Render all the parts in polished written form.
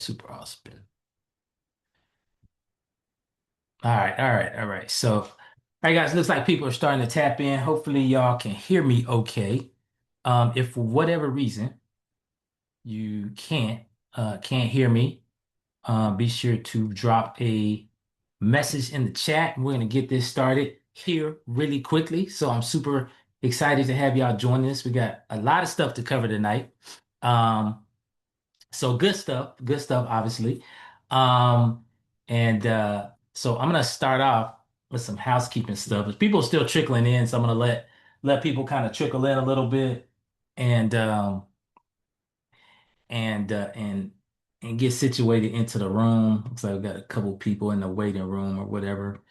Super awesome. All right. All right, guys, looks like people are starting to tap in. Hopefully, y'all can hear me okay. If for whatever reason you can't hear me, be sure to drop a message in the chat. We're gonna get this started here really quickly. So I'm super excited to have y'all join us. We got a lot of stuff to cover tonight. Um, So good stuff, obviously. Um, and so I'm gonna start off with some housekeeping stuff. But people are still trickling in, so I'm gonna let people kind of trickle in a little bit and and uh, and and get situated into the room. Looks like we got a couple people in the waiting room or whatever.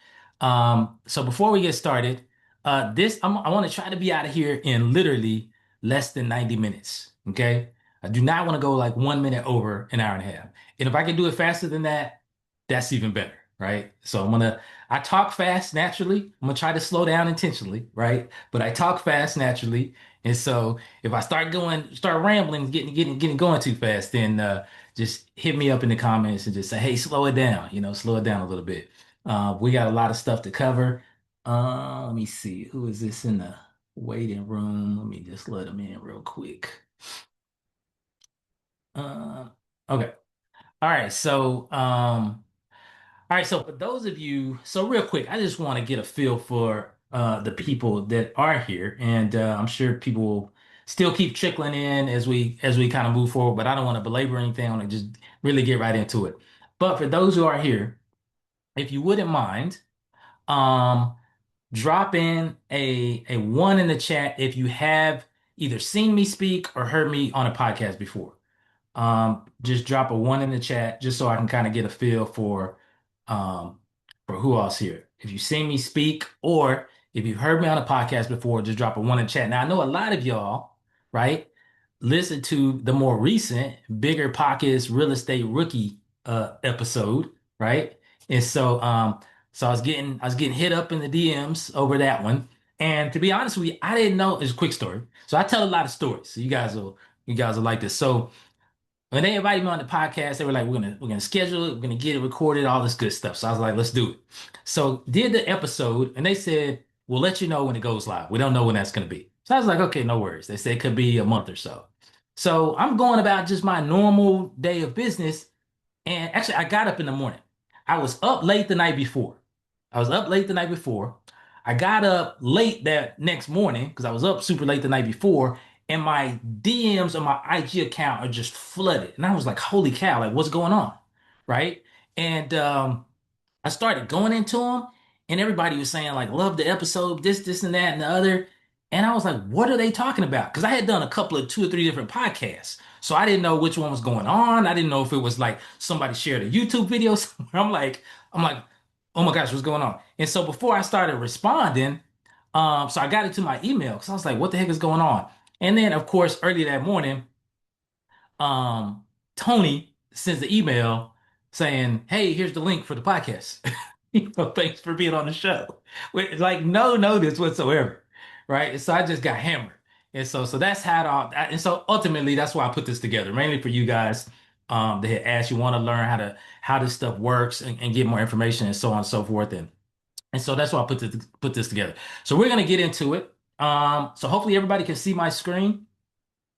So before we get started, I want to try to be out of here in literally less than 90 minutes. Okay. I do not want to go like 1 minute over an hour and a half. And if I can do it faster than that, that's even better. Right. So I talk fast naturally. I'm gonna try to slow down intentionally, right? But I talk fast naturally. And so if I start rambling, getting going too fast, then just hit me up in the comments and just say, hey, slow it down, slow it down a little bit. We got a lot of stuff to cover. Let me see. Who is this in the waiting room? Let me just let them in real quick. Uh, okay. All right. So for those of you, so real quick, I just want to get a feel for the people that are here, and I'm sure people will still keep trickling in as we kind of move forward. But I don't want to belabor anything. I want to just really get right into it. But for those who are here, if you wouldn't mind, um, drop in a one in the chat if you have either seen me speak or heard me on a podcast before. Just drop a one in the chat just so I can kind of get a feel um for who else here. If you've seen me speak or if you've heard me on a podcast before, just drop a one in the chat. Now I know a lot of y'all, right, listen to the more recent Bigger Pockets Real Estate Rookie episode, right? And so I was getting hit up in the DMs over that one. And to be honest with you, I didn't know it's a quick story. So I tell a lot of stories. So you guys will like this. So when they invited me on the podcast, they were like, "We're gonna schedule it, we're gonna get it recorded, all this good stuff." So I was like, "Let's do it." So did the episode, and they said, "We'll let you know when it goes live. We don't know when that's gonna be." So I was like, "Okay, no worries." They said it could be a month or so. So I'm going about just my normal day of business, and actually, I got up in the morning. I was up late the night before. I was up late the night before. I got up late that next morning because I was up super late the night before, and my DMs on my IG account are just flooded. And I was like, holy cow, like what's going on? Right. And I started going into them, and everybody was saying, like, love the episode, this, and that, and the other. And I was like, what are they talking about? Because I had done a couple of two or three different podcasts. So I didn't know which one was going on. I didn't know if it was like somebody shared a YouTube video somewhere. I'm like, oh my gosh, what's going on? And so before I started responding, so I got into my email because I was like, what the heck is going on? And then, of course, early that morning, um, Tony sends the email saying, "Hey, here's the link for the podcast. Thanks for being on the show." With like no notice whatsoever, right? So I just got hammered, and so that's how it all. And so ultimately, that's why I put this together, mainly for you guys that had asked you want to learn how this stuff works and get more information and so on and so forth, and so that's why I put this together. So we're gonna get into it. So hopefully everybody can see my screen.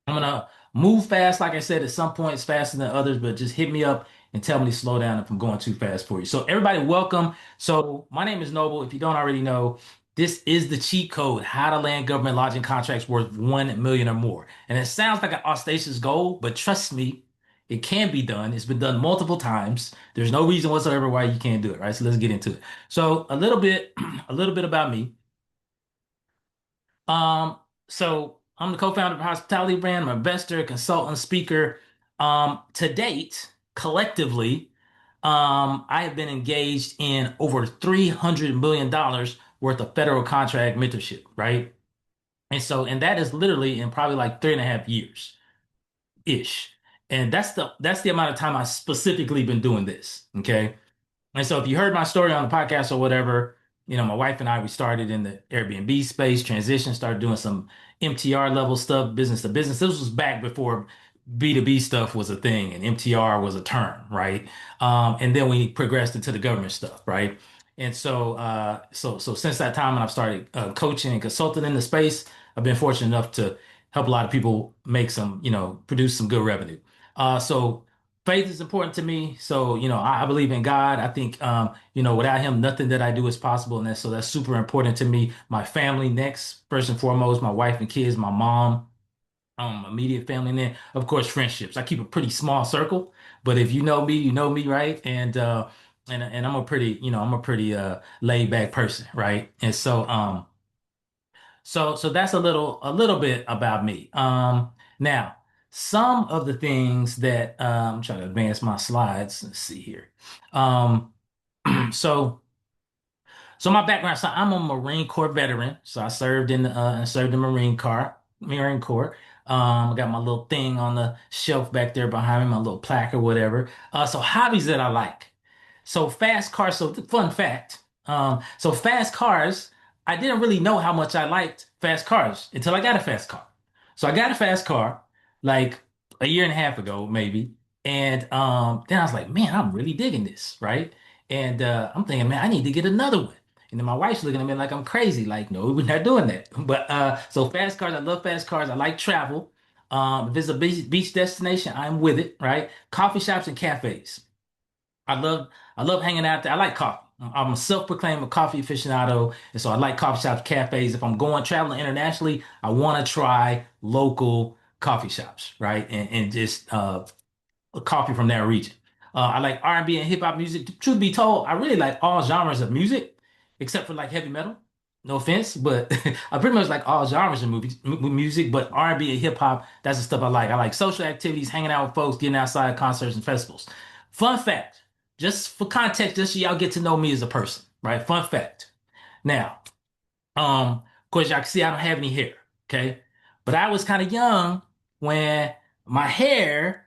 I'm gonna move fast, like I said, at some points faster than others, but just hit me up and tell me to slow down if I'm going too fast for you. So everybody, welcome. So my name is Noble. If you don't already know, this is the cheat code, how to land government lodging contracts worth 1 million or more. And it sounds like an audacious goal, but trust me, it can be done. It's been done multiple times. There's no reason whatsoever why you can't do it, right? So let's get into it. So a little bit, a little bit about me. Um, so I'm the co-founder of Hospitality Brand. I'm an investor, consultant, speaker. To date, collectively, I have been engaged in over $300 million worth of federal contract mentorship, right? And that is literally in probably like 3.5 years ish. And that's the amount of time I specifically been doing this. Okay. And so if you heard my story on the podcast or whatever, my wife and I, we started in the Airbnb space, transition, started doing some MTR level stuff, business to business. This was back before B2B stuff was a thing and MTR was a term, right? And then we progressed into the government stuff, right? And so since that time, and I've started coaching and consulting in the space, I've been fortunate enough to help a lot of people make some, produce some good revenue. So faith is important to me. So, I believe in God. I think, without him, nothing that I do is possible. And that's super important to me. My family next, first and foremost, my wife and kids, my mom, immediate family, and then of course friendships. I keep a pretty small circle, but if you know me, right? And I'm a pretty laid back person, right? And so that's a little bit about me. Now some of the things that I'm trying to advance my slides. Let's see here. Um, so. So my background, so I'm a Marine Corps veteran. So I served in Marine Corps. I got my little thing on the shelf back there behind me, my little plaque or whatever. So hobbies that I like. So fast cars. So fun fact. So fast cars. I didn't really know how much I liked fast cars until I got a fast car. So I got a fast car like a year and a half ago, maybe. And then I was like, man, I'm really digging this, right? And I'm thinking, man, I need to get another one. And then my wife's looking at me like I'm crazy. Like, no, we're not doing that. But so fast cars, I love fast cars. I like travel. If it's a beach destination, I'm with it, right? Coffee shops and cafes. I love I love hanging out there. I like coffee. I'm a self-proclaimed coffee aficionado, and so I like coffee shops, cafes. If I'm going traveling internationally, I want to try local coffee shops, right? And just a coffee from that region. I like R&B and hip hop music. Truth be told, I really like all genres of music, except for like heavy metal. No offense, but I pretty much like all genres of music. But R&B and hip hop, that's the stuff I like. I like social activities, hanging out with folks, getting outside, concerts and festivals. Fun fact, just for context, just so y'all get to know me as a person, right? Fun fact. Now, of course, y'all can see I don't have any hair, okay? But I was kind of young when my hair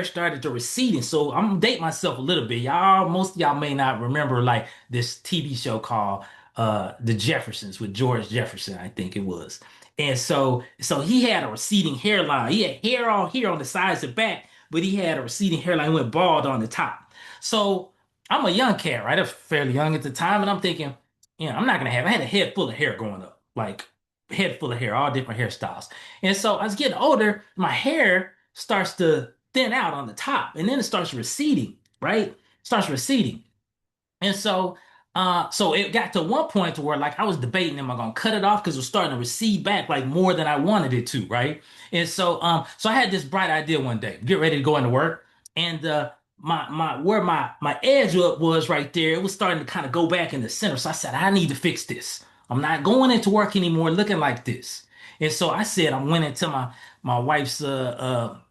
started to receding. So I'm gonna date myself a little bit. Most of y'all may not remember like this TV show called The Jeffersons with George Jefferson, I think it was. And so he had a receding hairline. He had hair all here on the sides and back, but he had a receding hairline, went bald on the top. So I'm a young cat, right? I was fairly young at the time, and I'm thinking, I'm not gonna have. I had a head full of hair growing up, like head full of hair, all different hairstyles. And so I was getting older, my hair starts to thin out on the top, and then it starts receding, right? Starts receding. And so it got to one point to where like I was debating, am I gonna cut it off because it was starting to recede back like more than I wanted it to, right? And so I had this bright idea one day, get ready to go into work, and my where my edge up was right there, it was starting to kind of go back in the center. So I said, I need to fix this. I'm not going into work anymore looking like this. And so I said, I went into my wife's medicine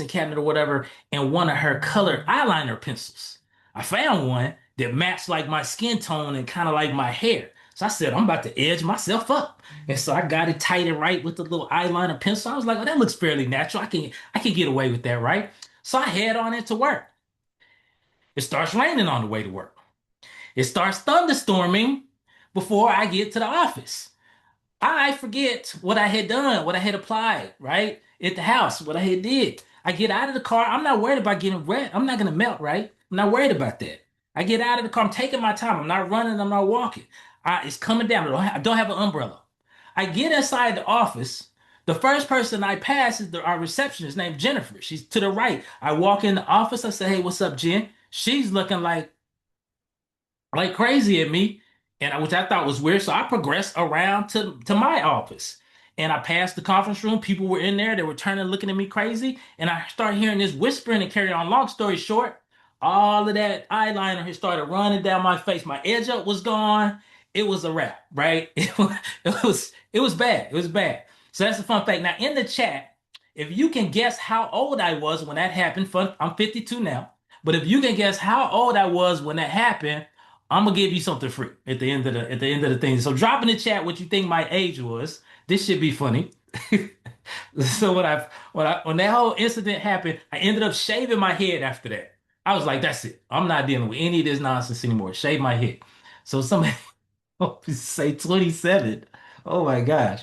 cabinet or whatever, and one of her colored eyeliner pencils. I found one that matched like my skin tone and kind of like my hair. So I said, I'm about to edge myself up. And so I got it tight and right with the little eyeliner pencil. I was like, oh, that looks fairly natural. I can get away with that, right? So I head on into work. It starts raining on the way to work. It starts thunderstorming before I get to the office. I forget what I had done, what I had applied, right? At the house, what I had did. I get out of the car. I'm not worried about getting wet. I'm not gonna melt, right? I'm not worried about that. I get out of the car. I'm taking my time. I'm not running. I'm not walking. It's coming down. I don't have an umbrella. I get inside the office. The first person I pass is our receptionist named Jennifer. She's to the right. I walk in the office. I say, "Hey, what's up, Jen?" She's looking like crazy at me, which I thought was weird. So I progressed around to my office, and I passed the conference room. People were in there. They were turning, looking at me crazy, and I started hearing this whispering and carry on. Long story short, all of that eyeliner had started running down my face. My edge up was gone. It was a wrap, right? It was bad. It was bad. So that's a fun fact. Now in the chat, if you can guess how old I was when that happened, I'm 52 now. But if you can guess how old I was when that happened, I'm gonna give you something free at the end of the thing. So drop in the chat what you think my age was. This should be funny. So when that whole incident happened, I ended up shaving my head after that. I was like, that's it. I'm not dealing with any of this nonsense anymore. Shave my head. So somebody say 27. Oh my gosh.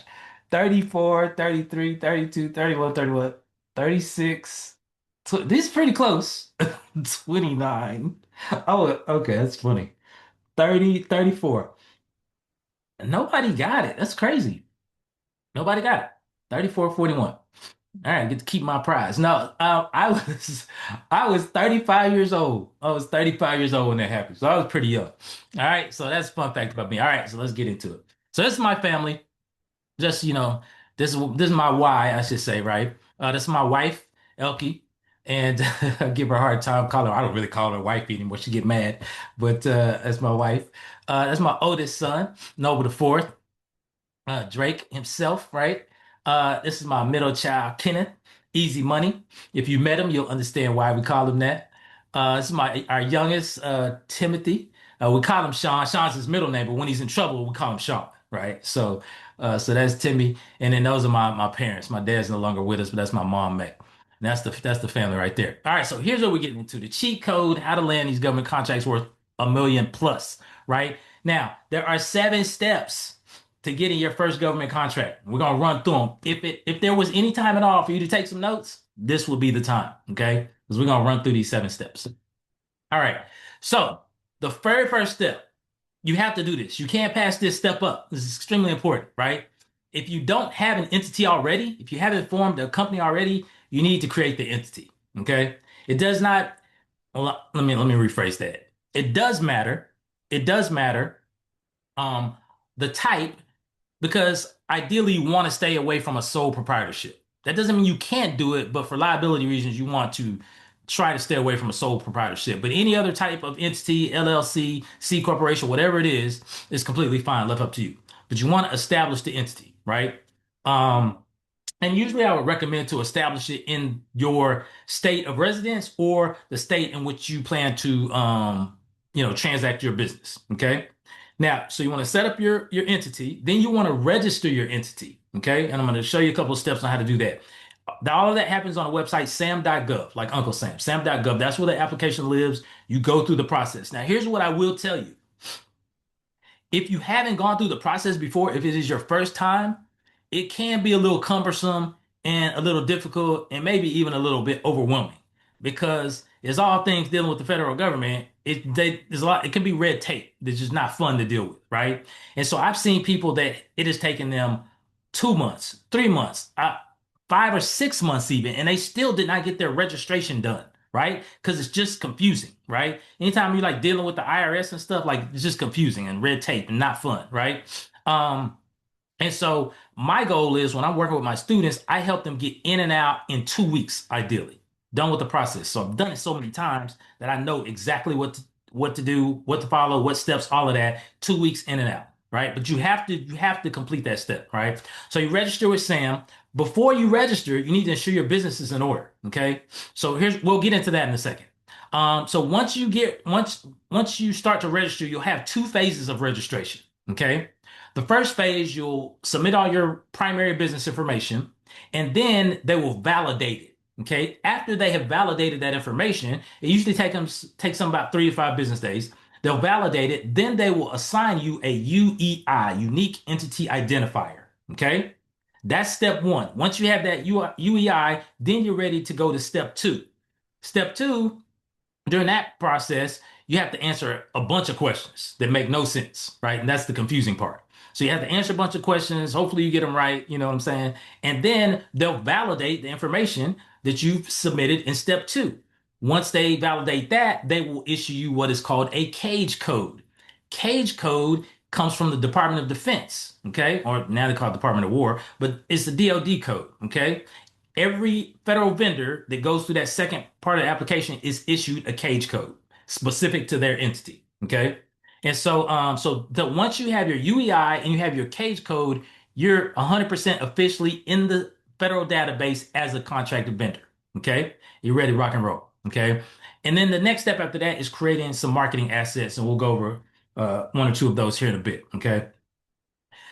34, 33, 32, 31, 31, 36. This is pretty close. 29. Oh, okay, that's funny. 30, 34. Nobody got it. That's crazy. Nobody got it. 34, 41. All right, I get to keep my prize. No, I was 35 years old. I was 35 years old when that happened. So I was pretty young. All right, so that's a fun fact about me. All right, so let's get into it. So this is my family. Just, this is my why, I should say, right? This is my wife, Elkie, and I give her a hard time. I don't really call her wife anymore. She get mad, but that's my wife. That's my oldest son, Noble the fourth, Drake himself, right? This is my middle child, Kenneth, Easy Money. If you met him, you'll understand why we call him that. This is my our youngest, Timothy. We call him Sean. Sean's his middle name, but when he's in trouble, we call him Sean, right? So that's Timmy, and then those are my parents. My dad's no longer with us, but that's my mom, Mac. And that's the family right there. All right, so here's what we're getting into: the cheat code, how to land these government contracts worth 1 million plus, right? Now, there are 7 steps to getting your first government contract. We're gonna run through them. If there was any time at all for you to take some notes, this would be the time, okay? Because we're gonna run through these 7 steps. All right. So the very first step, you have to do this. You can't pass this step up. This is extremely important, right? If you don't have an entity already, if you haven't formed a company already, you need to create the entity. Okay. It does not, well, let me rephrase that. It does matter. It does matter. Um, the type, because ideally you want to stay away from a sole proprietorship. That doesn't mean you can't do it, but for liability reasons, you want to try to stay away from a sole proprietorship. But any other type of entity, LLC, C corporation, whatever it is completely fine, left up to you. But you want to establish the entity, right? Um, and usually I would recommend to establish it in your state of residence or the state in which you plan to transact your business. Okay. Now, so you want to set up your entity, then you want to register your entity. Okay. And I'm going to show you a couple of steps on how to do that. All of that happens on a website, sam.gov, like Uncle Sam, sam.gov. That's where the application lives. You go through the process. Now, here's what I will tell you. If you haven't gone through the process before, if it is your first time, it can be a little cumbersome and a little difficult and maybe even a little bit overwhelming because it's all things dealing with the federal government. There's a lot, it can be red tape that's just not fun to deal with, right? And so I've seen people that it has taken them 2 months, 3 months, 5 or 6 months even, and they still did not get their registration done, right? Because it's just confusing, right? Anytime you're like dealing with the IRS and stuff, like it's just confusing and red tape and not fun, right? Um, and so my goal is when I'm working with my students, I help them get in and out in 2 weeks, ideally, done with the process. So I've done it so many times that I know exactly what to do, what to follow, what steps, all of that, 2 weeks in and out, right? But you have to complete that step, right? So you register with Sam. Before you register, you need to ensure your business is in order. Okay. So we'll get into that in a second. So once you start to register, you'll have 2 phases of registration. Okay. The first phase, you'll submit all your primary business information, and then they will validate it. Okay. After they have validated that information, it usually takes them about 3 to 5 business days. They'll validate it, then they will assign you a UEI, unique entity identifier. Okay. That's step one. Once you have that UEI, then you're ready to go to step two. Step two, during that process, you have to answer a bunch of questions that make no sense, right? And that's the confusing part. So you have to answer a bunch of questions. Hopefully you get them right. You know what I'm saying? And then they'll validate the information that you've submitted in step two. Once they validate that, they will issue you what is called a cage code. Cage code comes from the Department of Defense, okay? Or now they call it Department of War, but it's the DoD code, okay? Every federal vendor that goes through that second part of the application is issued a cage code specific to their entity. Okay. And so once you have your UEI and you have your cage code, you're 100% officially in the federal database as a contracted vendor. Okay. You're ready to rock and roll. Okay. And then the next step after that is creating some marketing assets. And we'll go over one or two of those here in a bit. Okay.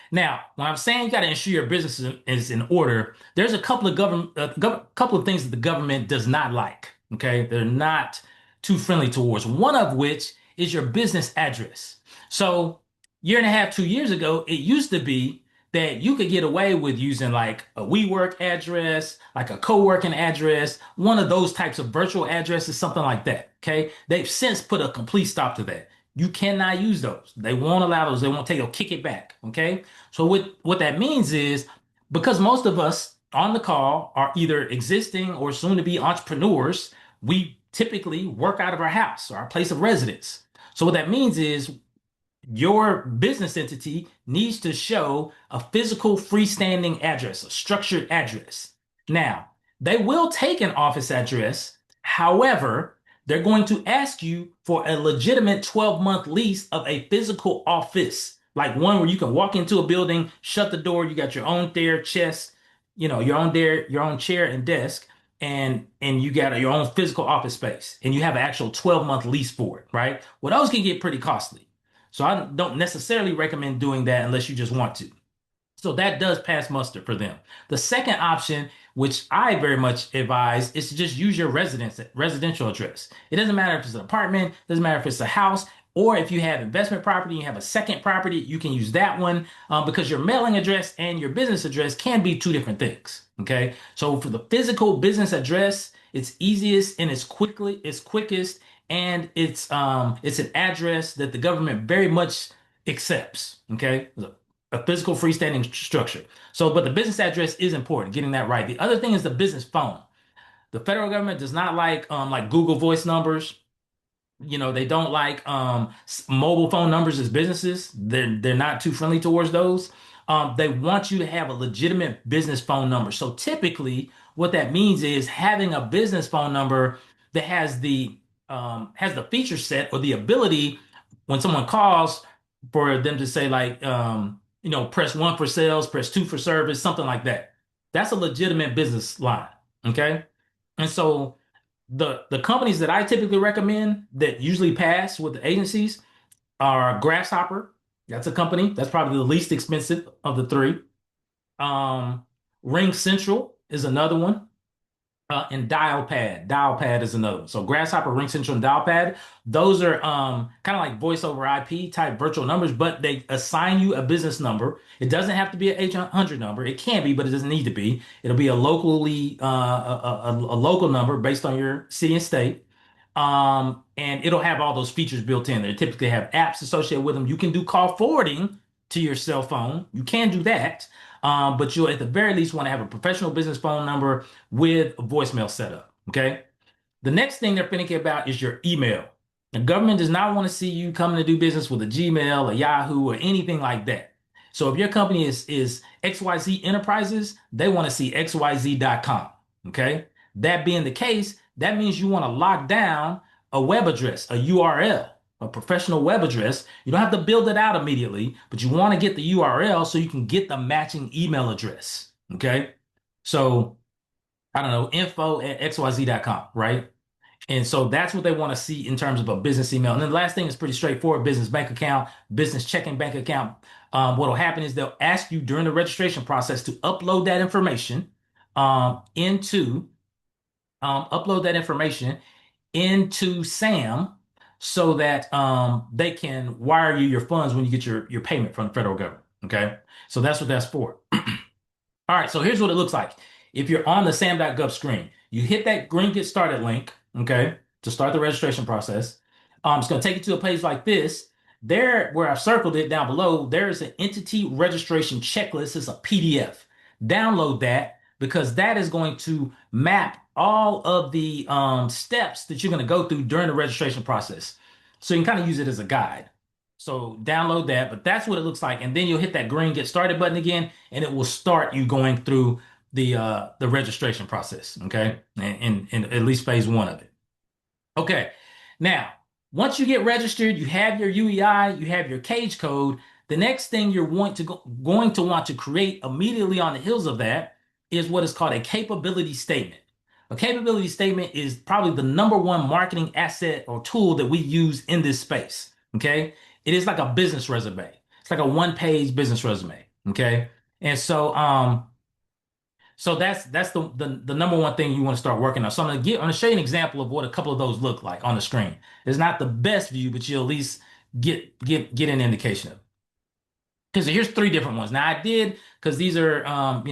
Now, when I'm saying you got to ensure your business is in order, there's a couple of couple of things that the government does not like. Okay, they're not too friendly towards. One of which is your business address. So, year and a half, 2 years ago, it used to be that you could get away with using like a WeWork address, like a co-working address, one of those types of virtual addresses, something like that. Okay. They've since put a complete stop to that. You cannot use those. They won't allow those. They won't take, they'll kick it back. Okay. So what that means is because most of us on the call are either existing or soon to be entrepreneurs, we typically work out of our house or our place of residence. So what that means is your business entity needs to show a physical freestanding address, a structured address. Now, they will take an office address. However, they're going to ask you for a legitimate 12-month lease of a physical office, like one where you can walk into a building, shut the door, you got your own there, chest, your own chair and desk, and you got your own physical office space, and you have an actual 12-month lease for it, right? Well, those can get pretty costly. So I don't necessarily recommend doing that unless you just want to. So that does pass muster for them. The second option, which I very much advise, is to just use your residential address. It doesn't matter if it's an apartment, doesn't matter if it's a house, or if you have investment property, you have a second property, you can use that one because your mailing address and your business address can be two different things. Okay, so for the physical business address, it's easiest and it's quickest, and it's an address that the government very much accepts. Okay, a physical freestanding structure. So, but the business address is important, getting that right. The other thing is the business phone. The federal government does not like Google Voice numbers. They don't like mobile phone numbers as businesses. They're not too friendly towards those. They want you to have a legitimate business phone number. So typically, what that means is having a business phone number that has the feature set or the ability when someone calls for them to say like press one for sales, press two for service, something like that. That's a legitimate business line. Okay, and so the companies that I typically recommend that usually pass with the agencies are Grasshopper. That's a company. That's probably the least expensive of the three. Um, Ring Central is another one. And Dialpad. Dialpad is another one. So Grasshopper, Ring Central, and Dialpad, those are kind of like voice over IP type virtual numbers, but they assign you a business number. It doesn't have to be an 800 number. It can be, but it doesn't need to be. It'll be a a local number based on your city and state. And it'll have all those features built in. They typically have apps associated with them. You can do call forwarding to your cell phone. You can do that. But you'll at the very least want to have a professional business phone number with a voicemail setup. Okay. The next thing they're finicky about is your email. The government does not want to see you coming to do business with a Gmail, a Yahoo, or anything like that. So if your company is XYZ Enterprises, they want to see XYZ.com. Okay. That being the case, that means you want to lock down a web address, a URL, a professional web address. You don't have to build it out immediately, but you want to get the URL so you can get the matching email address. Okay. So I don't know, info at xyz.com, right? And so that's what they want to see in terms of a business email. And then the last thing is pretty straightforward: business bank account, business checking bank account. What will happen is they'll ask you during the registration process to into upload that information into SAM so that they can wire you your funds when you get your payment from the federal government. Okay. So that's what that's for. All right, so here's what it looks like. If you're on the SAM.gov screen, you hit that green Get Started link, okay, to start the registration process. It's going to take you to a page like this. There, where I've circled it down below, there is an entity registration checklist. It's a PDF. Download that because that is going to map all of the steps that you're going to go through during the registration process. So you can kind of use it as a guide. So download that, but that's what it looks like. And then you'll hit that green Get Started button again, and it will start you going through the registration process. Okay, and at least phase one of it. Okay. Now, once you get registered, you have your UEI, you have your cage code. The next thing you're going to want to create immediately on the heels of that is what is called a capability statement. A capability statement is probably the number one marketing asset or tool that we use in this space. Okay. It is like a business resume. It's like a one-page business resume. Okay. And so that's the number one thing you want to start working on. So I'm gonna show you an example of what a couple of those look like on the screen. It's not the best view, but you'll at least get an indication of it. because here's three different ones. Now I did because these are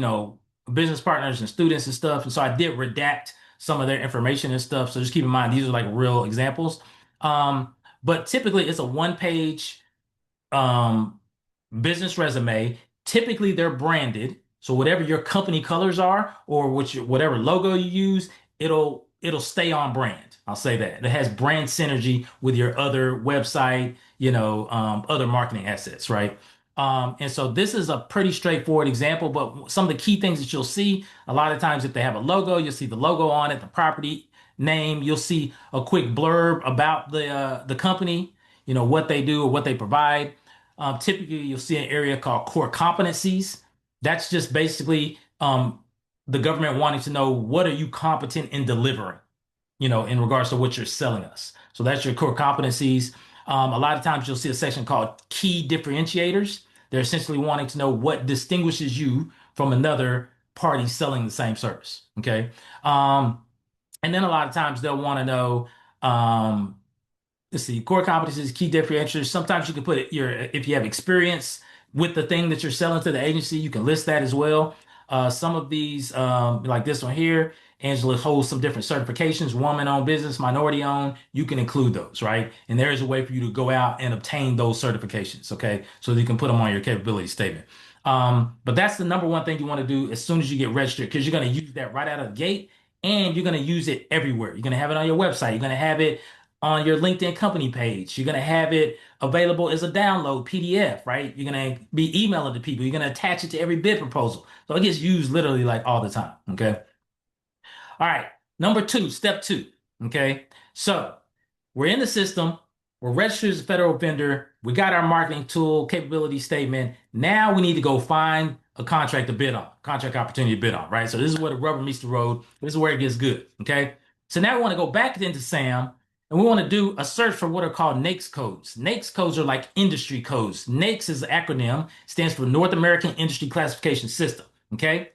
business partners and students and stuff, and so I did redact some of their information and stuff. So just keep in mind these are like real examples. But typically it's a one page um, business resume. Typically, they're branded. So whatever your company colors are, or whatever logo you use, it'll stay on brand. I'll say that it has brand synergy with your other website, other marketing assets, right? And so this is a pretty straightforward example, but some of the key things that you'll see a lot of times if they have a logo, you'll see the logo on it, the property name, you'll see a quick blurb about the company, what they do or what they provide. Typically, you'll see an area called core competencies. That's just basically the government wanting to know what are you competent in delivering, in regards to what you're selling us. So that's your core competencies. A lot of times you'll see a section called key differentiators. They're essentially wanting to know what distinguishes you from another party selling the same service. Okay. Um, and then a lot of times they'll want to know, let's see, core competencies, key differentiators. Sometimes you can put if you have experience with the thing that you're selling to the agency, you can list that as well. Some of these, like this one here, Angela holds some different certifications, woman-owned business, minority-owned. You can include those, right? And there is a way for you to go out and obtain those certifications, okay? So that you can put them on your capability statement. But that's the number one thing you want to do as soon as you get registered, because you're going to use that right out of the gate, and you're going to use it everywhere. You're going to have it on your website. You're going to have it on your LinkedIn company page. You're going to have it available as a download PDF, right? You're going to be emailing to people. You're going to attach it to every bid proposal. So it gets used literally like all the time. Okay. All right. Number two, step two. Okay. So we're in the system. We're registered as a federal vendor. We got our marketing tool capability statement. Now we need to go find a contract to bid on, contract opportunity to bid on, right? So this is where the rubber meets the road. This is where it gets good. Okay. So now we want to go back into SAM and we want to do a search for what are called NAICS codes. NAICS codes are like industry codes. NAICS is an acronym, stands for North American Industry Classification System. Okay.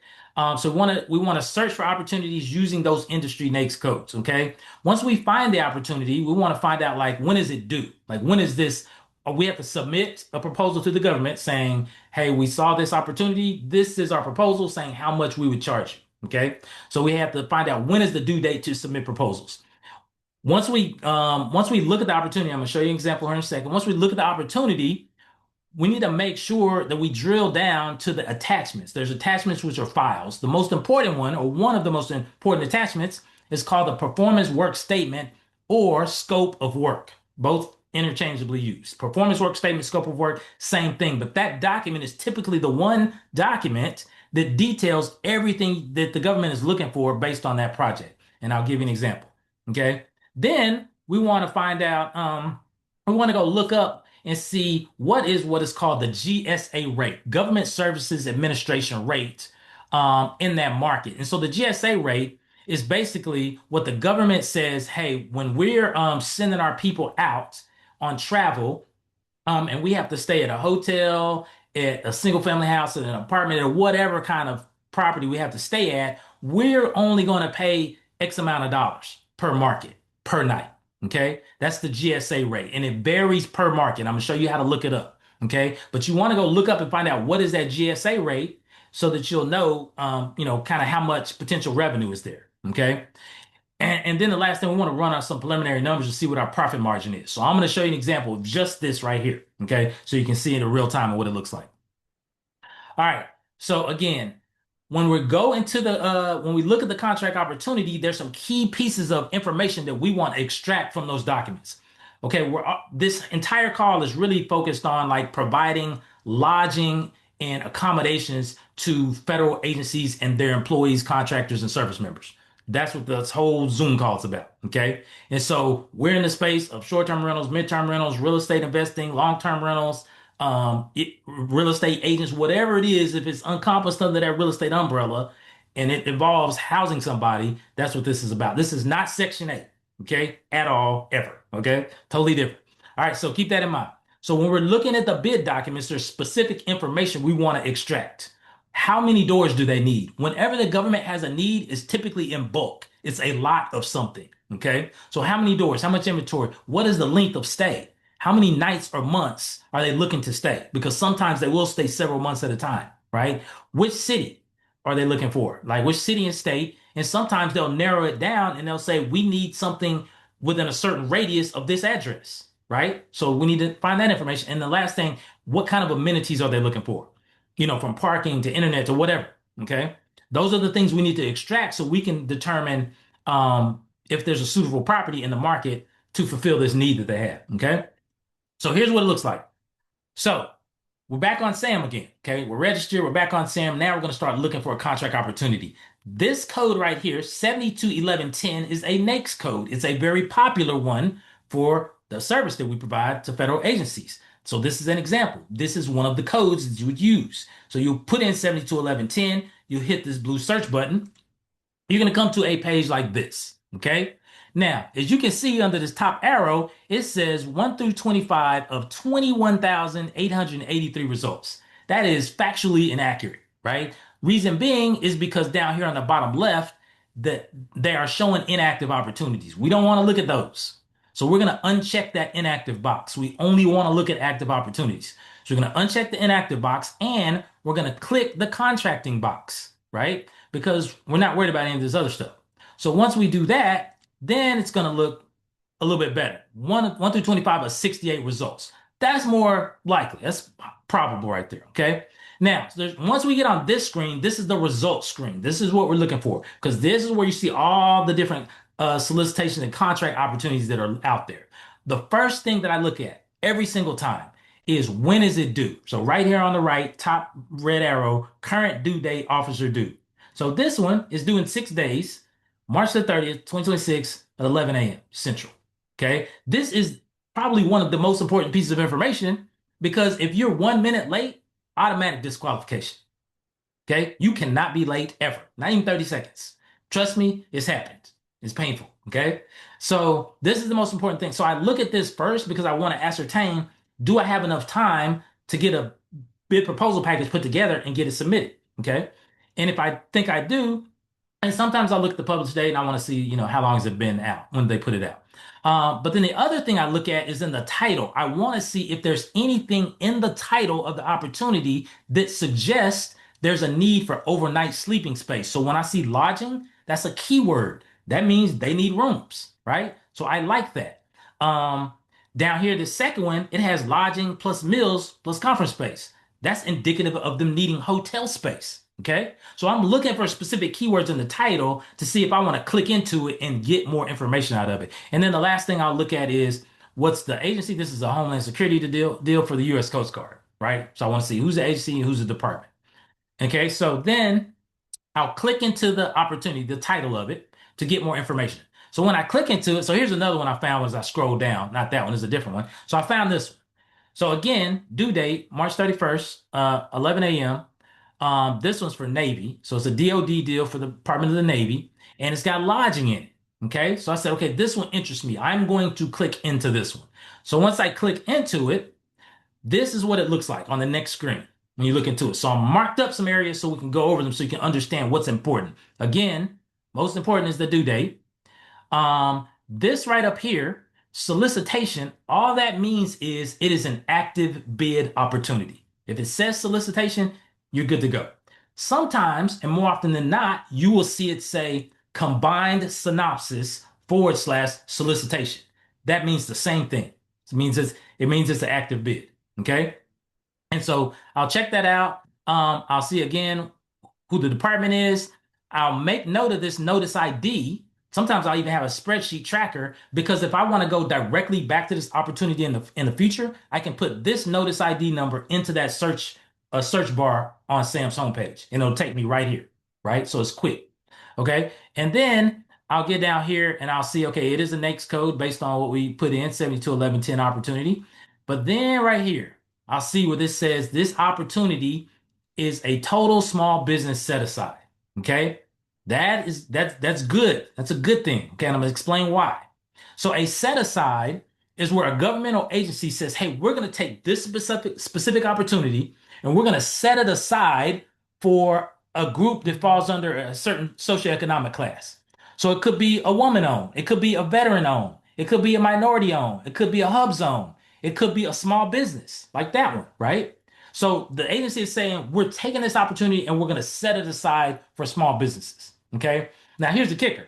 So we want to search for opportunities using those industry NAICS codes. Okay. Once we find the opportunity, we want to find out like when is it due? Like when is this? We have to submit a proposal to the government saying, "Hey, we saw this opportunity. This is our proposal saying how much we would charge you." Okay. So we have to find out when is the due date to submit proposals. Once we look at the opportunity, I'm going to show you an example here in a second. Once we look at the opportunity, we need to make sure that we drill down to the attachments. There's attachments which are files. The most important one, or one of the most important attachments, is called the performance work statement or scope of work, both interchangeably used. Performance work statement, scope of work, same thing. But that document is typically the one document that details everything that the government is looking for based on that project. And I'll give you an example. Okay. Then we want to find out, we want to go look up and see what is called the GSA rate, Government Services Administration rate, in that market. And so the GSA rate is basically what the government says, hey, when we're sending our people out on travel, and we have to stay at a hotel, at a single family house, at an apartment, or whatever kind of property we have to stay at, we're only going to pay X amount of dollars per market per night. Okay. That's the GSA rate. And it varies per market. I'm going to show you how to look it up. Okay. But you want to go look up and find out what is that GSA rate so that you'll know, kind of how much potential revenue is there. Okay. And then the last thing, we want to run on some preliminary numbers to see what our profit margin is. So I'm going to show you an example of just this right here. Okay. So you can see in real time what it looks like. All right. So again, when we look at the contract opportunity, there's some key pieces of information that we want to extract from those documents. Okay, this entire call is really focused on like providing lodging and accommodations to federal agencies and their employees, contractors, and service members. That's what this whole Zoom call is about. Okay. And so we're in the space of short-term rentals, midterm rentals, real estate investing, long-term rentals, real estate agents, whatever it is, if it's encompassed under that real estate umbrella and it involves housing somebody, that's what this is about. This is not Section 8, okay, at all, ever, okay? Totally different. All right, so keep that in mind. So when we're looking at the bid documents, there's specific information we want to extract. How many doors do they need? Whenever the government has a need, it's typically in bulk. It's a lot of something, okay? So how many doors? How much inventory? What is the length of stay? how many nights or months are they looking to stay? Because sometimes they will stay several months at a time, right? Which city are they looking for? Like which city and state? And sometimes they'll narrow it down and they'll say, we need something within a certain radius of this address, right? So we need to find that information. And the last thing, what kind of amenities are they looking for? From parking to internet to whatever. Okay. Those are the things we need to extract so we can determine if there's a suitable property in the market to fulfill this need that they have. Okay. So here's what it looks like. So we're back on SAM again. Okay. We're registered. We're back on SAM. Now we're going to start looking for a contract opportunity. This code right here, 721110, is a NAICS code. It's a very popular one for the service that we provide to federal agencies. So this is an example. This is one of the codes that you would use. So you put in 721110, you hit this blue search button, you're going to come to a page like this. Okay. Now, as you can see under this top arrow, it says 1 through 25 of 21,883 results. That is factually inaccurate, right? Reason being is because down here on the bottom left, that they are showing inactive opportunities. We don't want to look at those. So we're going to uncheck that inactive box. We only want to look at active opportunities. So we're going to uncheck the inactive box and we're going to click the contracting box, right? Because we're not worried about any of this other stuff. So once we do that, then it's going to look a little bit better. 1 through 25 are 68 results. That's more likely. That's probable right there. Okay. Now, so once we get on this screen, this is the results screen. This is what we're looking for because this is where you see all the different solicitation and contract opportunities that are out there. The first thing that I look at every single time is when is it due? So right here on the right, top red arrow, current due date, officer due. So this one is due in 6 days, March the 30th, 2026 at 11 a.m. Central. Okay. This is probably one of the most important pieces of information because if you're 1 minute late, automatic disqualification. Okay. You cannot be late ever, not even 30 seconds. Trust me, it's happened. It's painful. Okay. So this is the most important thing. So I look at this first because I want to ascertain, do I have enough time to get a bid proposal package put together and get it submitted? Okay. And if I think I do, and sometimes I look at the published date and I want to see, how long has it been out when they put it out. But then the other thing I look at is in the title. I want to see if there's anything in the title of the opportunity that suggests there's a need for overnight sleeping space. So when I see lodging, that's a keyword. That means they need rooms, right? So I like that. Down here, the second one, it has lodging plus meals plus conference space. That's indicative of them needing hotel space. Okay. So I'm looking for specific keywords in the title to see if I want to click into it and get more information out of it. And then the last thing I'll look at is what's the agency? This is a Homeland Security deal for the U.S. Coast Guard, right? So I want to see who's the agency and who's the department. Okay. So then I'll click into the opportunity, the title of it to get more information. So when I click into it, so here's another one I found as I scroll down. Not that one, it's a different one. So I found this one. So again, due date, March 31st, 11 a.m. This one's for Navy. So it's a DoD deal for the Department of the Navy, and it's got lodging in it. Okay. So I said, okay, this one interests me. I'm going to click into this one. So once I click into it, this is what it looks like on the next screen when you look into it. So I marked up some areas so we can go over them so you can understand what's important. Again, most important is the due date. This right up here, solicitation, all that means is it is an active bid opportunity. If it says solicitation, you're good to go. Sometimes, and more often than not, you will see it say combined synopsis / solicitation. That means the same thing. It means it's an active bid. Okay. And so I'll check that out. I'll see again who the department is. I'll make note of this notice ID. Sometimes I'll even have a spreadsheet tracker because if I want to go directly back to this opportunity in the future, I can put this notice ID number into that search bar on Sam's homepage, and it'll take me right here, right? So it's quick, okay? And then I'll get down here and I'll see, okay, it is a NAICS code based on what we put in, 721110 opportunity. But then right here, I'll see where this says this opportunity is a total small business set aside, okay? That's good. That's a good thing. Okay, and I'm gonna explain why. So a set aside is where a governmental agency says, "Hey, we're going to take this specific opportunity and we're going to set it aside for a group that falls under a certain socioeconomic class." So it could be a woman owned, it could be a veteran owned, it could be a minority owned, it could be a hub zone. It could be a small business like that one, right? So the agency is saying we're taking this opportunity and we're going to set it aside for small businesses. Okay. Now here's the kicker.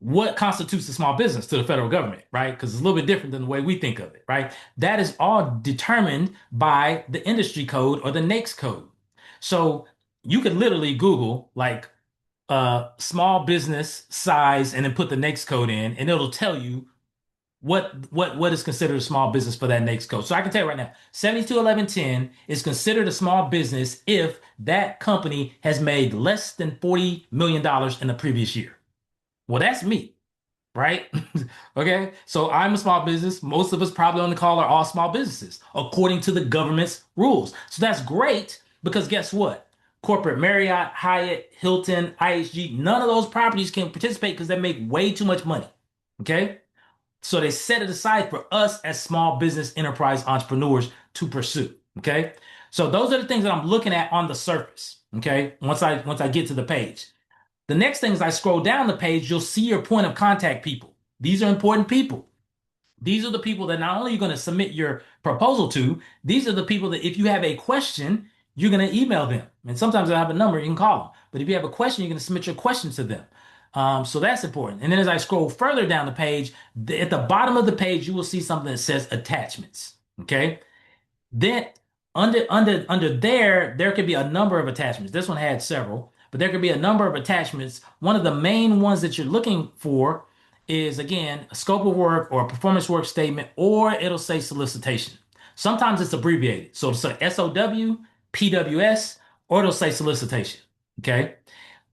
What constitutes a small business to the federal government, right? Because it's a little bit different than the way we think of it, right? That is all determined by the industry code or the NAICS code. So you could literally Google like small business size and then put the NAICS code in, and it'll tell you what is considered a small business for that NAICS code. So I can tell you right now, 721110 is considered a small business if that company has made less than $40 million in the previous year. Well, that's me, right? Okay. So I'm a small business. Most of us probably on the call are all small businesses according to the government's rules. So that's great because guess what? Corporate Marriott, Hyatt, Hilton, IHG, none of those properties can participate because they make way too much money. Okay. So they set it aside for us as small business enterprise entrepreneurs to pursue. Okay. So those are the things that I'm looking at on the surface. Okay. Once I get to the page. The next thing is I scroll down the page, you'll see your point of contact people. These are important people. These are the people that not only you're going to submit your proposal to, these are the people that if you have a question, you're going to email them. And sometimes I have a number, you can call them. But if you have a question, you're going to submit your question to them. So that's important. And then as I scroll further down the page, at the bottom of the page, you will see something that says attachments. Okay. Then under there could be a number of attachments. This one had several, but there could be a number of attachments. One of the main ones that you're looking for is again a scope of work or a performance work statement, or it'll say solicitation. Sometimes it's abbreviated. So it'll say SOW, PWS, or it'll say solicitation. Okay.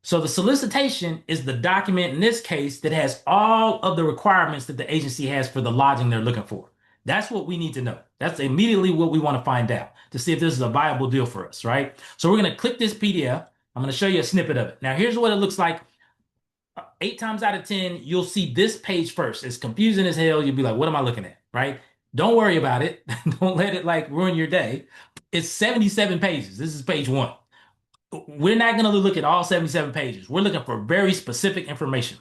So the solicitation is the document in this case that has all of the requirements that the agency has for the lodging they're looking for. That's what we need to know. That's immediately what we want to find out to see if this is a viable deal for us, right? So we're going to click this PDF. I'm going to show you a snippet of it. Now, here's what it looks like. 8 times out of 10, you'll see this page first. It's confusing as hell. You'll be like, what am I looking at, right? Don't worry about it. Don't let it like ruin your day. It's 77 pages. This is page one. We're not going to look at all 77 pages. We're looking for very specific information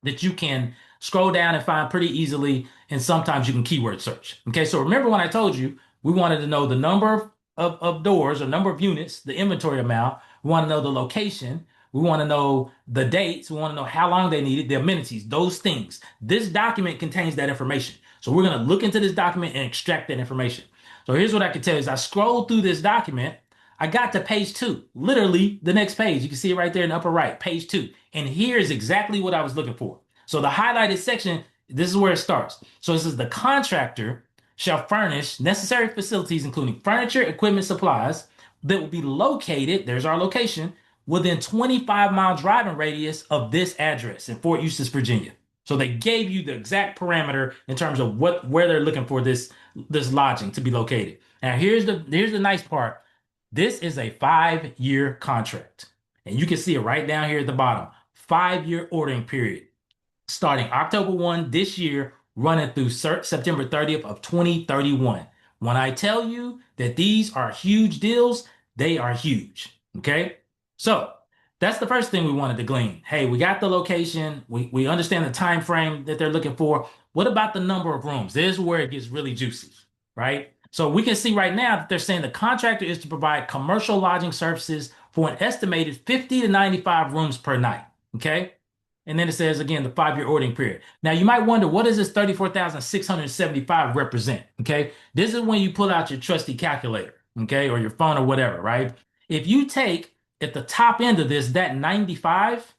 that you can scroll down and find pretty easily. And sometimes you can keyword search. Okay, so remember when I told you we wanted to know the number of doors or number of units, the inventory amount. We want to know the location. We want to know the dates. We want to know how long they needed, the amenities, those things. This document contains that information. So we're going to look into this document and extract that information. So here's what I can tell you. As I scroll through this document, I got to page two, literally the next page. You can see it right there in the upper right, page two. And here's exactly what I was looking for. So the highlighted section, this is where it starts. So it says the contractor shall furnish necessary facilities, including furniture, equipment, supplies that will be located, there's our location, within 25-mile driving radius of this address in Fort Eustis, Virginia. So they gave you the exact parameter in terms of where they're looking for this lodging to be located. Now here's the nice part. This is a 5-year contract. And you can see it right down here at the bottom. 5-year ordering period. Starting October 1 this year, running through September 30th of 2031. When I tell you that these are huge deals, they are huge. Okay? So that's the first thing we wanted to glean. Hey, we got the location. We understand the time frame that they're looking for. What about the number of rooms? This is where it gets really juicy, right? So we can see right now that they're saying the contractor is to provide commercial lodging services for an estimated 50 to 95 rooms per night. Okay. And then it says again, the 5-year ordering period. Now you might wonder, what does this 34,675 represent? Okay. This is when you pull out your trusty calculator, okay, or your phone or whatever, right? If you take at the top end of this, that 95,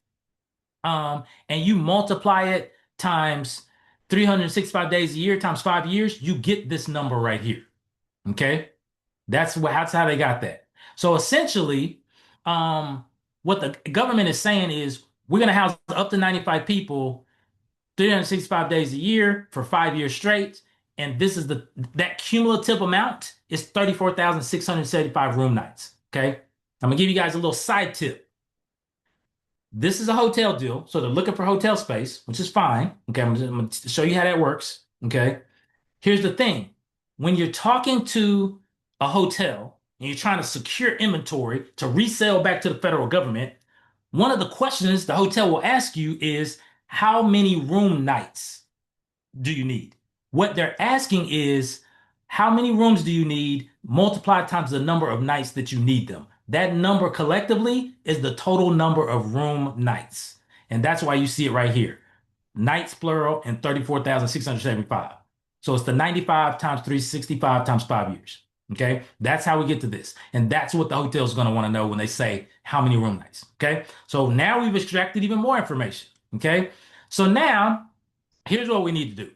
and you multiply it times 365 days a year times 5 years, you get this number right here. Okay. That's how they got that. So essentially, what the government is saying is we're going to house up to 95 people 365 days a year for 5 years straight. And this is that cumulative amount is 34,675 room nights. Okay. I'm gonna give you guys a little side tip. This is a hotel deal. So they're looking for hotel space, which is fine. Okay. I'm gonna show you how that works. Okay. Here's the thing. When you're talking to a hotel and you're trying to secure inventory to resell back to the federal government, one of the questions the hotel will ask you is how many room nights do you need? What they're asking is how many rooms do you need multiplied times the number of nights that you need them. That number collectively is the total number of room nights. And that's why you see it right here. Nights plural and 34,675. So it's the 95 times 365 times 5 years. Okay. That's how we get to this. And that's what the hotel is going to want to know when they say how many room nights. Okay. So now we've extracted even more information. Okay. So now here's what we need to do.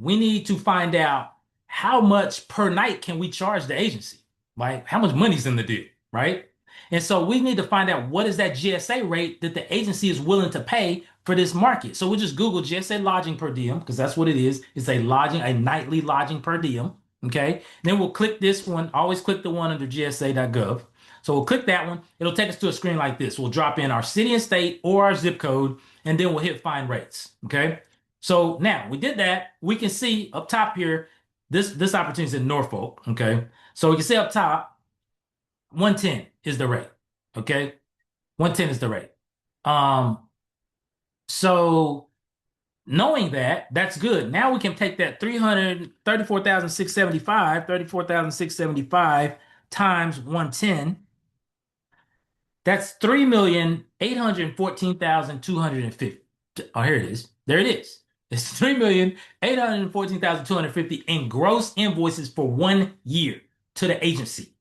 We need to find out how much per night can we charge the agency? Like how much money's in the deal, right? And so we need to find out what is that GSA rate that the agency is willing to pay for this market. So we'll just Google GSA lodging per diem because that's what it is. It's a lodging, a nightly lodging per diem. Okay. Then we'll click this one. Always click the one under gsa.gov. So we'll click that one. It'll take us to a screen like this. We'll drop in our city and state or our zip code, and then we'll hit find rates. Okay. So now we did that. We can see up top here, this opportunity is in Norfolk. Okay. So we can see up top, 110 is the rate. Okay. 110 is the rate. Um, so knowing that, that's good. Now we can take that 34,675 times 110. That's 3,814,250. Oh, here it is. There it is. It's 3,814,250 in gross invoices for 1 year to the agency.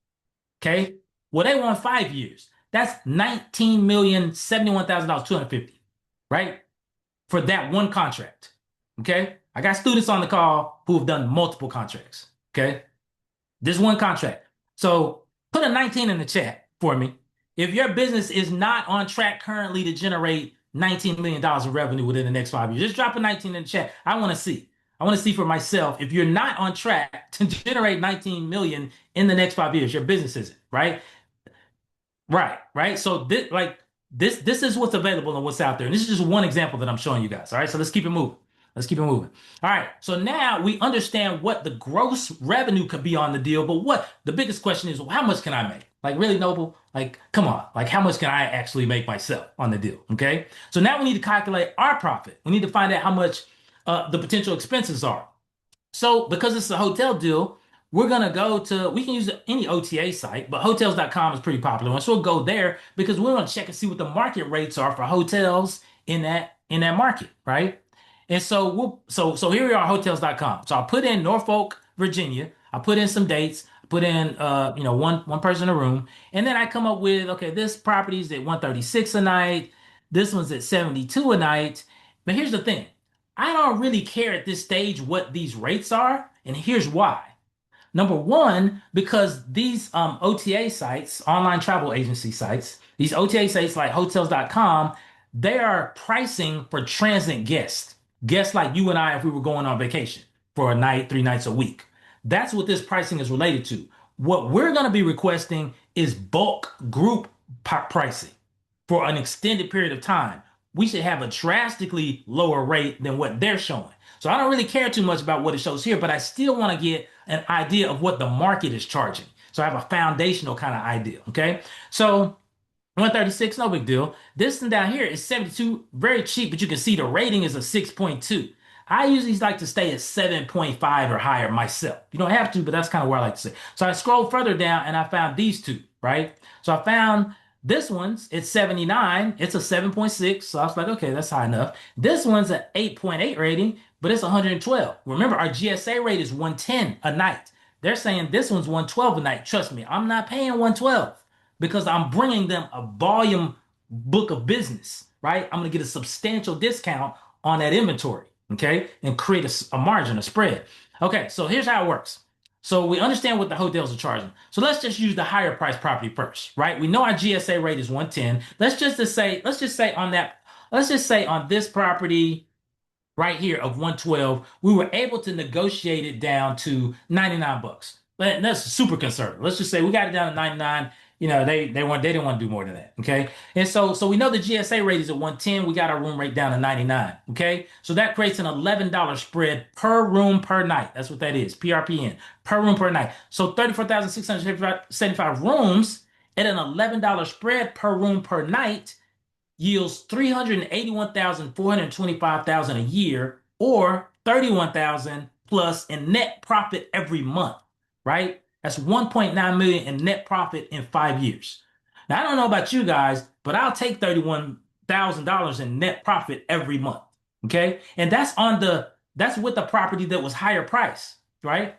Okay. Well, they want 5 years. That's $19,071,250, right? For that one contract. Okay. I got students on the call who have done multiple contracts. Okay. This one contract. So put a 19 in the chat for me. If your business is not on track currently to generate $19 million of revenue within the next 5 years, just drop a 19 in the chat. I want to see. I want to see for myself if you're not on track to generate 19 million in the next 5 years, your business isn't, right? Right, right. So this is what's available and what's out there. And this is just one example that I'm showing you guys. All right, so let's keep it moving. Let's keep it moving. All right, so now we understand what the gross revenue could be on the deal, but what the biggest question is, well, how much can I make? Like really, Noble? Like, come on, like how much can I actually make myself on the deal? Okay. So now we need to calculate our profit. We need to find out how much the potential expenses are. So because it's a hotel deal, we can use any OTA site, but hotels.com is pretty popular. So we'll go there because we want to check and see what the market rates are for hotels in that market, right? And so so here we are, hotels.com. So I'll put in Norfolk, Virginia. I put in some dates, I put in one person in a room, and then I come up with, okay, this property's at 136 a night, this one's at 72 a night. But here's the thing. I don't really care at this stage what these rates are, and here's why. Number one, because these OTA sites, online travel agency sites, these OTA sites like hotels.com, they are pricing for transient guests, guests like you and I if we were going on vacation for a night, 3 nights a week. That's what this pricing is related to. What we're going to be requesting is bulk group pricing for an extended period of time. We should have a drastically lower rate than what they're showing. So I don't really care too much about what it shows here, but I still want to get an idea of what the market is charging. So I have a foundational kind of idea. Okay. So 136, no big deal. This one down here is 72, very cheap, but you can see the rating is a 6.2. I usually like to stay at 7.5 or higher myself. You don't have to, but that's kind of where I like to say. So I scrolled further down and I found these two, right? So I found this one's it's 79. It's a 7.6. So I was like, okay, that's high enough. This one's an 8.8 rating, but it's 112. Remember, our GSA rate is 110 a night. They're saying this one's 112 a night. Trust me, I'm not paying 112 because I'm bringing them a volume book of business, right? I'm going to get a substantial discount on that inventory, okay? And create a margin, a spread. Okay, so here's how it works. So we understand what the hotels are charging. So let's just use the higher price property first, right? We know our GSA rate is 110. Let's just say on this property right here of 112, we were able to negotiate it down to 99 bucks. That's super conservative. Let's just say we got it down to 99. They didn't want to do more than that. Okay. And so we know the GSA rate is at 110. We got our room rate down to 99. Okay. So that creates an $11 spread per room per night. That's what that is. PRPN per room per night. So 34,675 rooms at an $11 spread per room per night yields 381,425 a year or 31,000 plus in net profit every month, right? That's 1.9 million in net profit in 5 years. Now, I don't know about you guys, but I'll take $31,000 in net profit every month. Okay. And that's with the property that was higher price, right?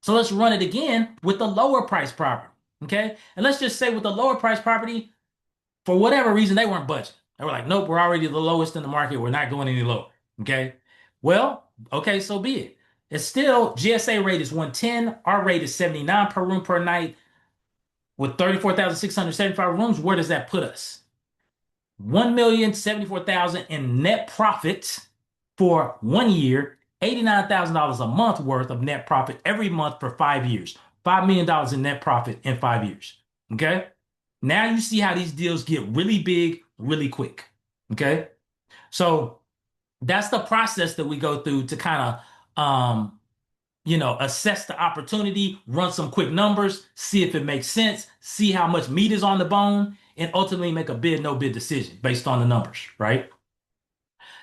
So let's run it again with the lower price property. Okay. And let's just say with the lower price property, for whatever reason, they weren't budging. They were like, nope, we're already the lowest in the market. We're not going any lower. Okay. Well, okay, so be it. It's still GSA rate is 110. Our rate is 79 per room per night with 34,675 rooms. Where does that put us? 1,074,000 in net profit for 1 year, $89,000 a month worth of net profit every month for 5 years. $5 million in net profit in 5 years. Okay. Now you see how these deals get really big really quick. Okay. So that's the process that we go through to kind of assess the opportunity, run some quick numbers, see if it makes sense, see how much meat is on the bone, and ultimately make a bid, no bid decision based on the numbers, right?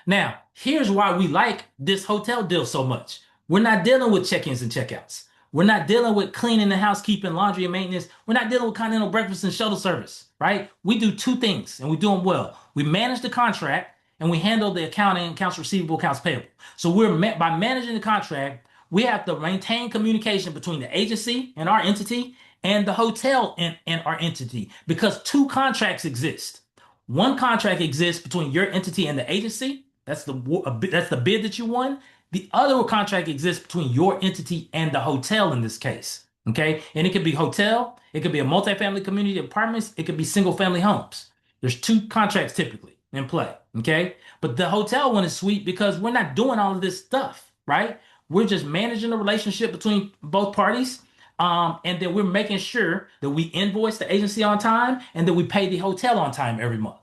Now, here's why we like this hotel deal so much. We're not dealing with check-ins and check-outs. We're not dealing with cleaning and housekeeping, laundry and maintenance. We're not dealing with continental breakfast and shuttle service, right? We do two things and we do them well. We manage the contract and we handle the accounting, accounts receivable, accounts payable. So by managing the contract, we have to maintain communication between the agency and our entity and the hotel and our entity because two contracts exist. One contract exists between your entity and the agency. That's the bid that you won. The other contract exists between your entity and the hotel in this case. Okay. And it could be hotel, it could be a multifamily community apartments, it could be single family homes. There's two contracts typically in play. Okay. But the hotel one is sweet because we're not doing all of this stuff, right? We're just managing the relationship between both parties. And then we're making sure that we invoice the agency on time and that we pay the hotel on time every month.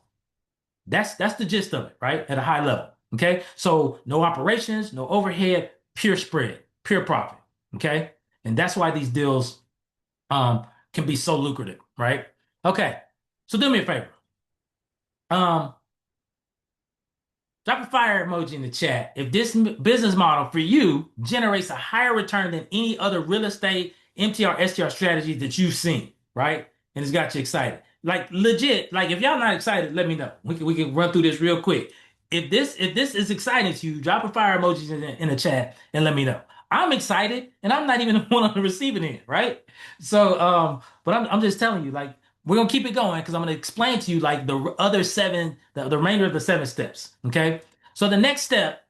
That's the gist of it, right? At a high level. Okay. So no operations, no overhead, pure spread, pure profit. Okay. And that's why these deals can be so lucrative, right? Okay. So do me a favor. Um, Drop a fire emoji in the chat if this business model for you generates a higher return than any other real estate MTR, STR strategy that you've seen, right? And it's got you excited. Like legit, like if y'all not excited, let me know. We can run through this real quick. If this is exciting to you, drop a fire emoji in the chat and let me know. I'm excited and I'm not even the one on the receiving end, right? So but I'm just telling you, like we're gonna keep it going because I'm gonna explain to you like the other seven, the remainder of the 7 steps. Okay. So the next step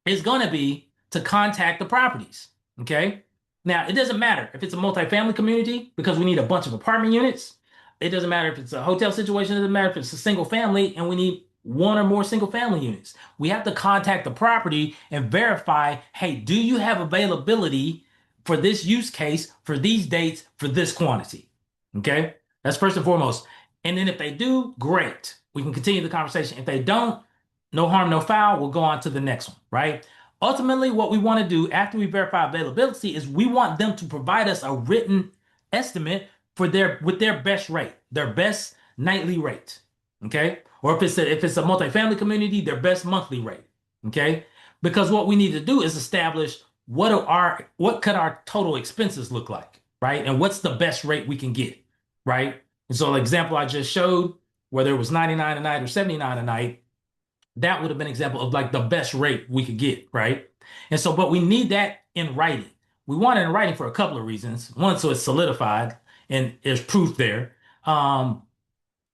is gonna be to contact the properties. Okay. Now it doesn't matter if it's a multifamily community because we need a bunch of apartment units. It doesn't matter if it's a hotel situation. It doesn't matter if it's a single family and we need one or more single family units. We have to contact the property and verify, hey, do you have availability for this use case, for these dates, for this quantity? Okay. That's first and foremost. And then if they do, great. We can continue the conversation. If they don't, no harm, no foul. We'll go on to the next one, right? Ultimately, what we want to do after we verify availability is we want them to provide us a written estimate for their best rate, their best nightly rate. Okay. Or if it's a multifamily community, their best monthly rate. Okay. Because what we need to do is establish what could our total expenses look like, right? And what's the best rate we can get, right? And so the example I just showed, whether it was 99 a night or 79 a night, that would have been an example of like the best rate we could get, right? And so, but we need that in writing. We want it in writing for a couple of reasons. One, so it's solidified and there's proof there.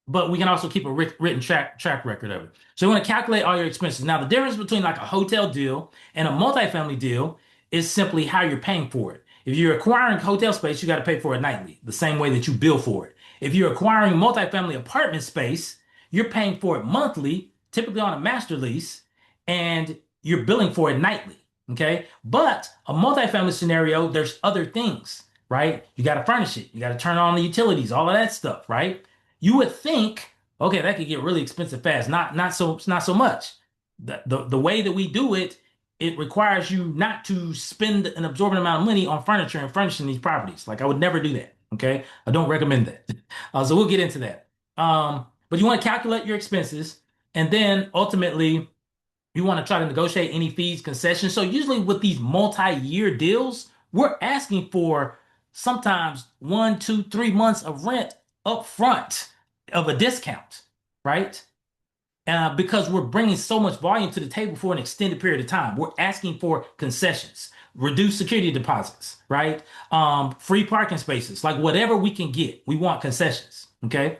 But we can also keep a written track record of it. So you want to calculate all your expenses. Now, the difference between like a hotel deal and a multifamily deal is simply how you're paying for it. If you're acquiring hotel space, you got to pay for it nightly, the same way that you bill for it. If you're acquiring multifamily apartment space, you're paying for it monthly, typically on a master lease, and you're billing for it nightly. Okay. But a multifamily scenario, there's other things, right? You got to furnish it. You got to turn on the utilities, all of that stuff, right? You would think, okay, that could get really expensive fast. Not so much. The way that we do it, it requires you not to spend an absorbent amount of money on furniture and furnishing these properties. Like I would never do that. Okay, I don't recommend that. So we'll get into that. But you want to calculate your expenses, and then ultimately You want to try to negotiate any fees, concessions. So usually with these multi-year deals, we're asking for sometimes 1, 2, 3 months of rent up front of a discount, right? Because we're bringing so much volume to the table for an extended period of time. We're asking for concessions, reduced security deposits, right? Free parking spaces, like whatever we can get, we want concessions. Okay.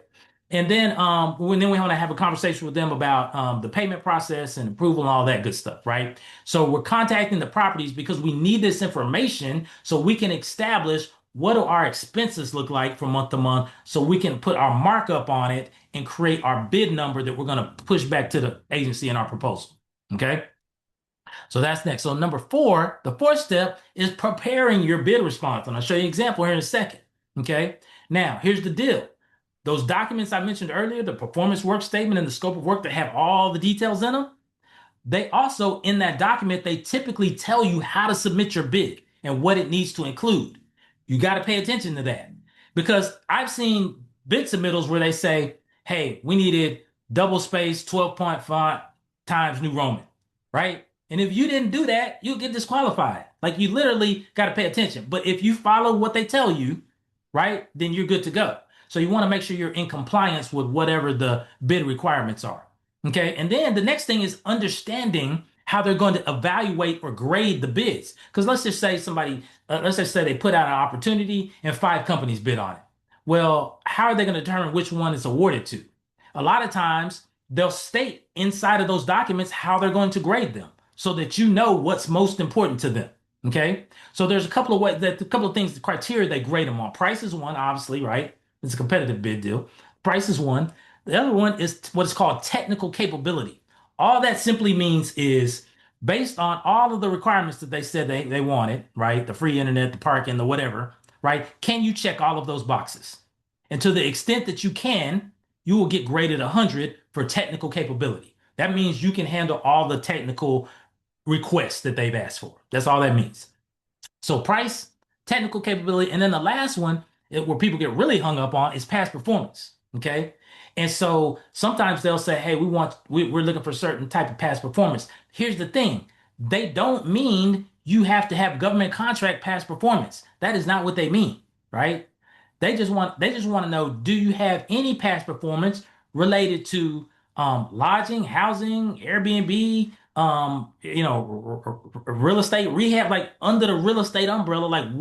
And then we want to have a conversation with them about the payment process and approval and all that good stuff, right? So we're contacting the properties because we need this information so we can establish what do our expenses look like from month to month so we can put our markup on it and create our bid number that we're going to push back to the agency in our proposal. Okay. So that's next. So number four, the fourth step is preparing your bid response. And I'll show you an example here in a second. Okay. Now, here's the deal. Those documents I mentioned earlier, the performance work statement and the scope of work that have all the details in them, they also, in that document, they typically tell you how to submit your bid and what it needs to include. You got to pay attention to that because I've seen bid submittals where they say, hey, we needed double space 12-point font times New Roman, right? And if you didn't do that, you'll get disqualified. Like you literally got to pay attention. But if you follow what they tell you, right, then you're good to go. So you want to make sure you're in compliance with whatever the bid requirements are. Okay. And then the next thing is understanding how they're going to evaluate or grade the bids. Because let's just say they put out an opportunity and 5 companies bid on it. Well, how are they going to determine which one is awarded to? A lot of times they'll state inside of those documents how they're going to grade them so that you know what's most important to them. Okay. So there's a couple of ways that a couple of things, the criteria they grade them on. Price is one, obviously, right? It's a competitive bid deal. Price is one. The other one is what is called technical capability. All that simply means is based on all of the requirements that they said they wanted, right? The free internet, the parking, the whatever, right? Can you check all of those boxes? And to the extent that you can, you will get graded 100 for technical capability. That means you can handle all the technical requests that they've asked for. That's all that means. So price, technical capability, and then the last one where people get really hung up on is past performance. Okay. And so sometimes they'll say, hey, we're looking for a certain type of past performance. Here's the thing. They don't mean you have to have government contract past performance. That is not what they mean, right? They just want to know, do you have any past performance related to lodging, housing, Airbnb, real estate rehab, like under the real estate umbrella, like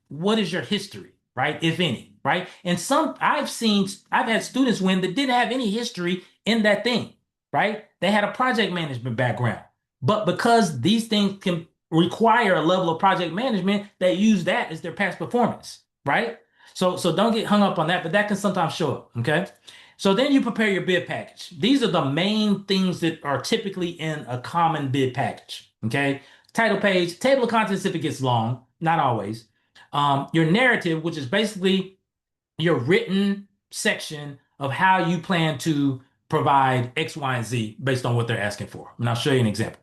what is your history, right? If any, right? And I've had students win that didn't have any history in that thing, right? They had a project management background, but because these things can require a level of project management, they use that as their past performance, right? So don't get hung up on that, but that can sometimes show up. Okay. So then you prepare your bid package. These are the main things that are typically in a common bid package. Okay. Title page, table of contents if it gets long, not always. Your narrative, which is basically your written section of how you plan to provide X, Y, and Z based on what they're asking for. And I'll show you an example.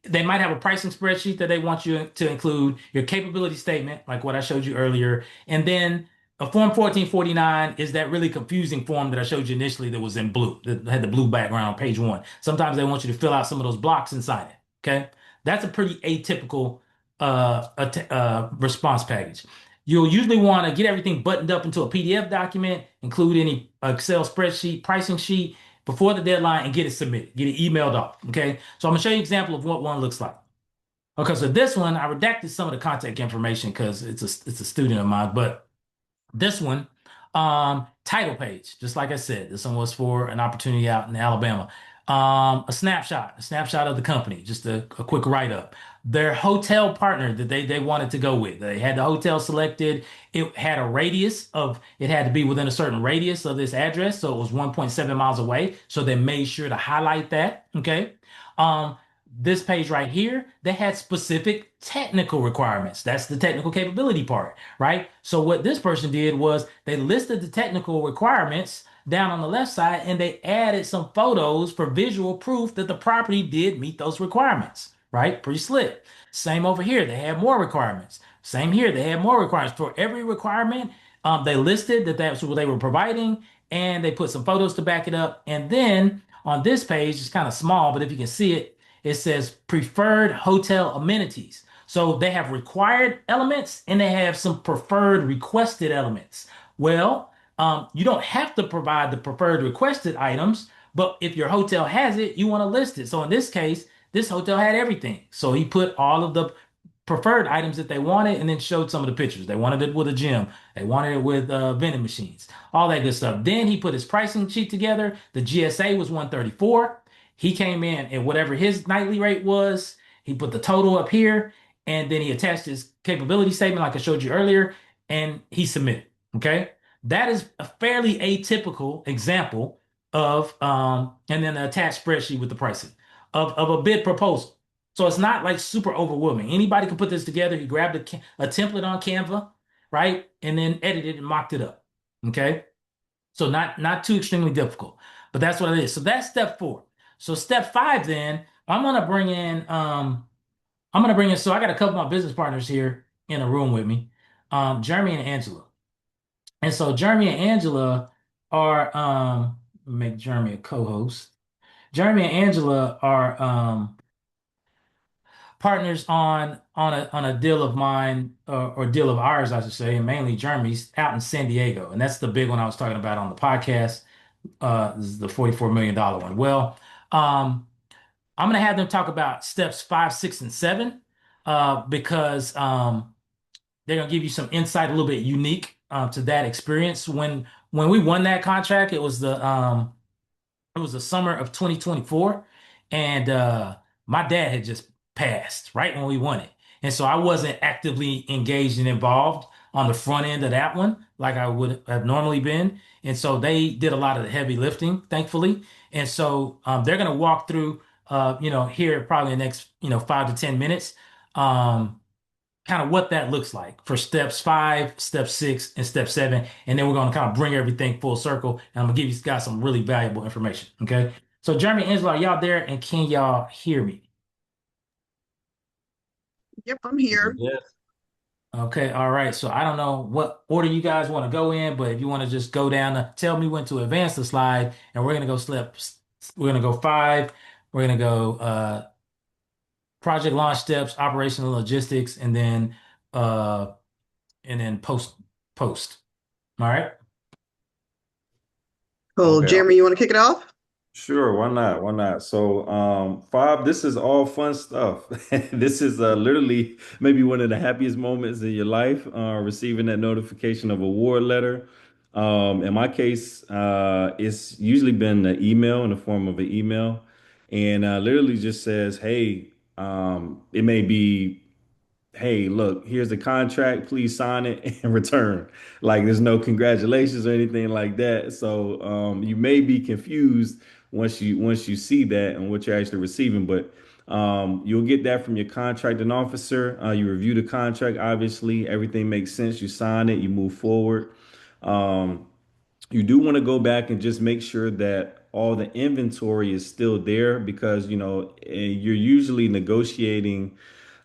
They might have a pricing spreadsheet that they want you to include, your capability statement, like what I showed you earlier, and then a Form 1449 is that really confusing form that I showed you initially that was in blue, that had the blue background on page one. Sometimes they want you to fill out some of those blocks and sign it. Okay. That's a pretty atypical response package. You'll usually want to get everything buttoned up into a PDF document, include any Excel spreadsheet, pricing sheet before the deadline, and get it submitted, get it emailed off. Okay. So I'm going to show you an example of what one looks like. Okay. So this one, I redacted some of the contact information because it's a student of mine, but this one, title page, just like I said, this one was for an opportunity out in Alabama. A snapshot of the company, just a quick write up. Their hotel partner that they wanted to go with. They had the hotel selected. It had a radius of, it had to be within a certain radius of this address. So it was 1.7 miles away. So they made sure to highlight that. Okay. Um, this page right here, they had specific technical requirements. That's the technical capability part, right? So what this person did was they listed the technical requirements down on the left side and they added some photos for visual proof that the property did meet those requirements, right? Pretty slick. Same over here, they had more requirements. Same here, they had more requirements. For every requirement, they listed that that's what they were providing and they put some photos to back it up. And then on this page, it's kind of small, but if you can see it, it says preferred hotel amenities. So they have required elements and they have some preferred requested elements. Well, you don't have to provide the preferred requested items, but if your hotel has it, you want to list it. So in this case, this hotel had everything. So he put all of the preferred items that they wanted and then showed some of the pictures. They wanted it with a gym. They wanted it with vending machines, all that good stuff. Then he put his pricing sheet together. The GSA was 134. He came in and whatever his nightly rate was, he put the total up here and then he attached his capability statement like I showed you earlier and he submitted. Okay. That is a fairly atypical example of, and then the attached spreadsheet with the pricing of a bid proposal. So it's not like super overwhelming. Anybody can put this together. He grabbed a template on Canva, right? And then edited and mocked it up. Okay. So not too extremely difficult, but that's what it is. So that's step four. So step five, then I'm gonna bring in, so I got a couple of my business partners here in a room with me, Jeremy and Angela. And so Jeremy and Angela are make Jeremy a co-host. Jeremy and Angela are partners on a deal of mine or deal of ours, I should say, and mainly Jeremy's out in San Diego, and that's the big one I was talking about on the podcast. This is the $44 million one. Well, I'm gonna have them talk about steps 5, 6, and 7 because they're gonna give you some insight, a little bit unique to that experience. When we won that contract, it was the summer of 2024, and my dad had just passed right when we won it, and so I wasn't actively engaged and involved on the front end of that one like I would have normally been, and so they did a lot of the heavy lifting, thankfully, and so they're going to walk through, here probably in the next 5 to 10 minutes. Um, Kind of what that looks like for steps 5, step 6, and step 7. And then we're going to kind of bring everything full circle. And I'm going to give you guys some really valuable information. Okay. So, Jeremy, Angela, are y'all there? And can y'all hear me? Yep, I'm here. Yes. Okay. All right. So, I don't know what order you guys want to go in, but if you want to just go down, tell me when to advance the slide. And we're going to go we're going to go 5. We're going to go project launch steps, operational logistics, uh, and then post. All right. Cool. Okay, Jeremy, you want to kick it off? sure. Why not? Why not? So, Fob, this is all fun stuff. This is literally maybe one of the happiest moments in your life, receiving that notification of award letter. In my case, it's usually been an email in the form of an email, and literally just says, "Hey, it may be." Hey, look, here's the contract. Please sign it and return. Like there's no congratulations or anything like that. So you may be confused once you see that and what you're actually receiving, but you'll get that from your contracting officer. You review the contract, obviously, everything makes sense. You sign it, you move forward. Um, you do want to go back and just make sure that all the inventory is still there because you're usually negotiating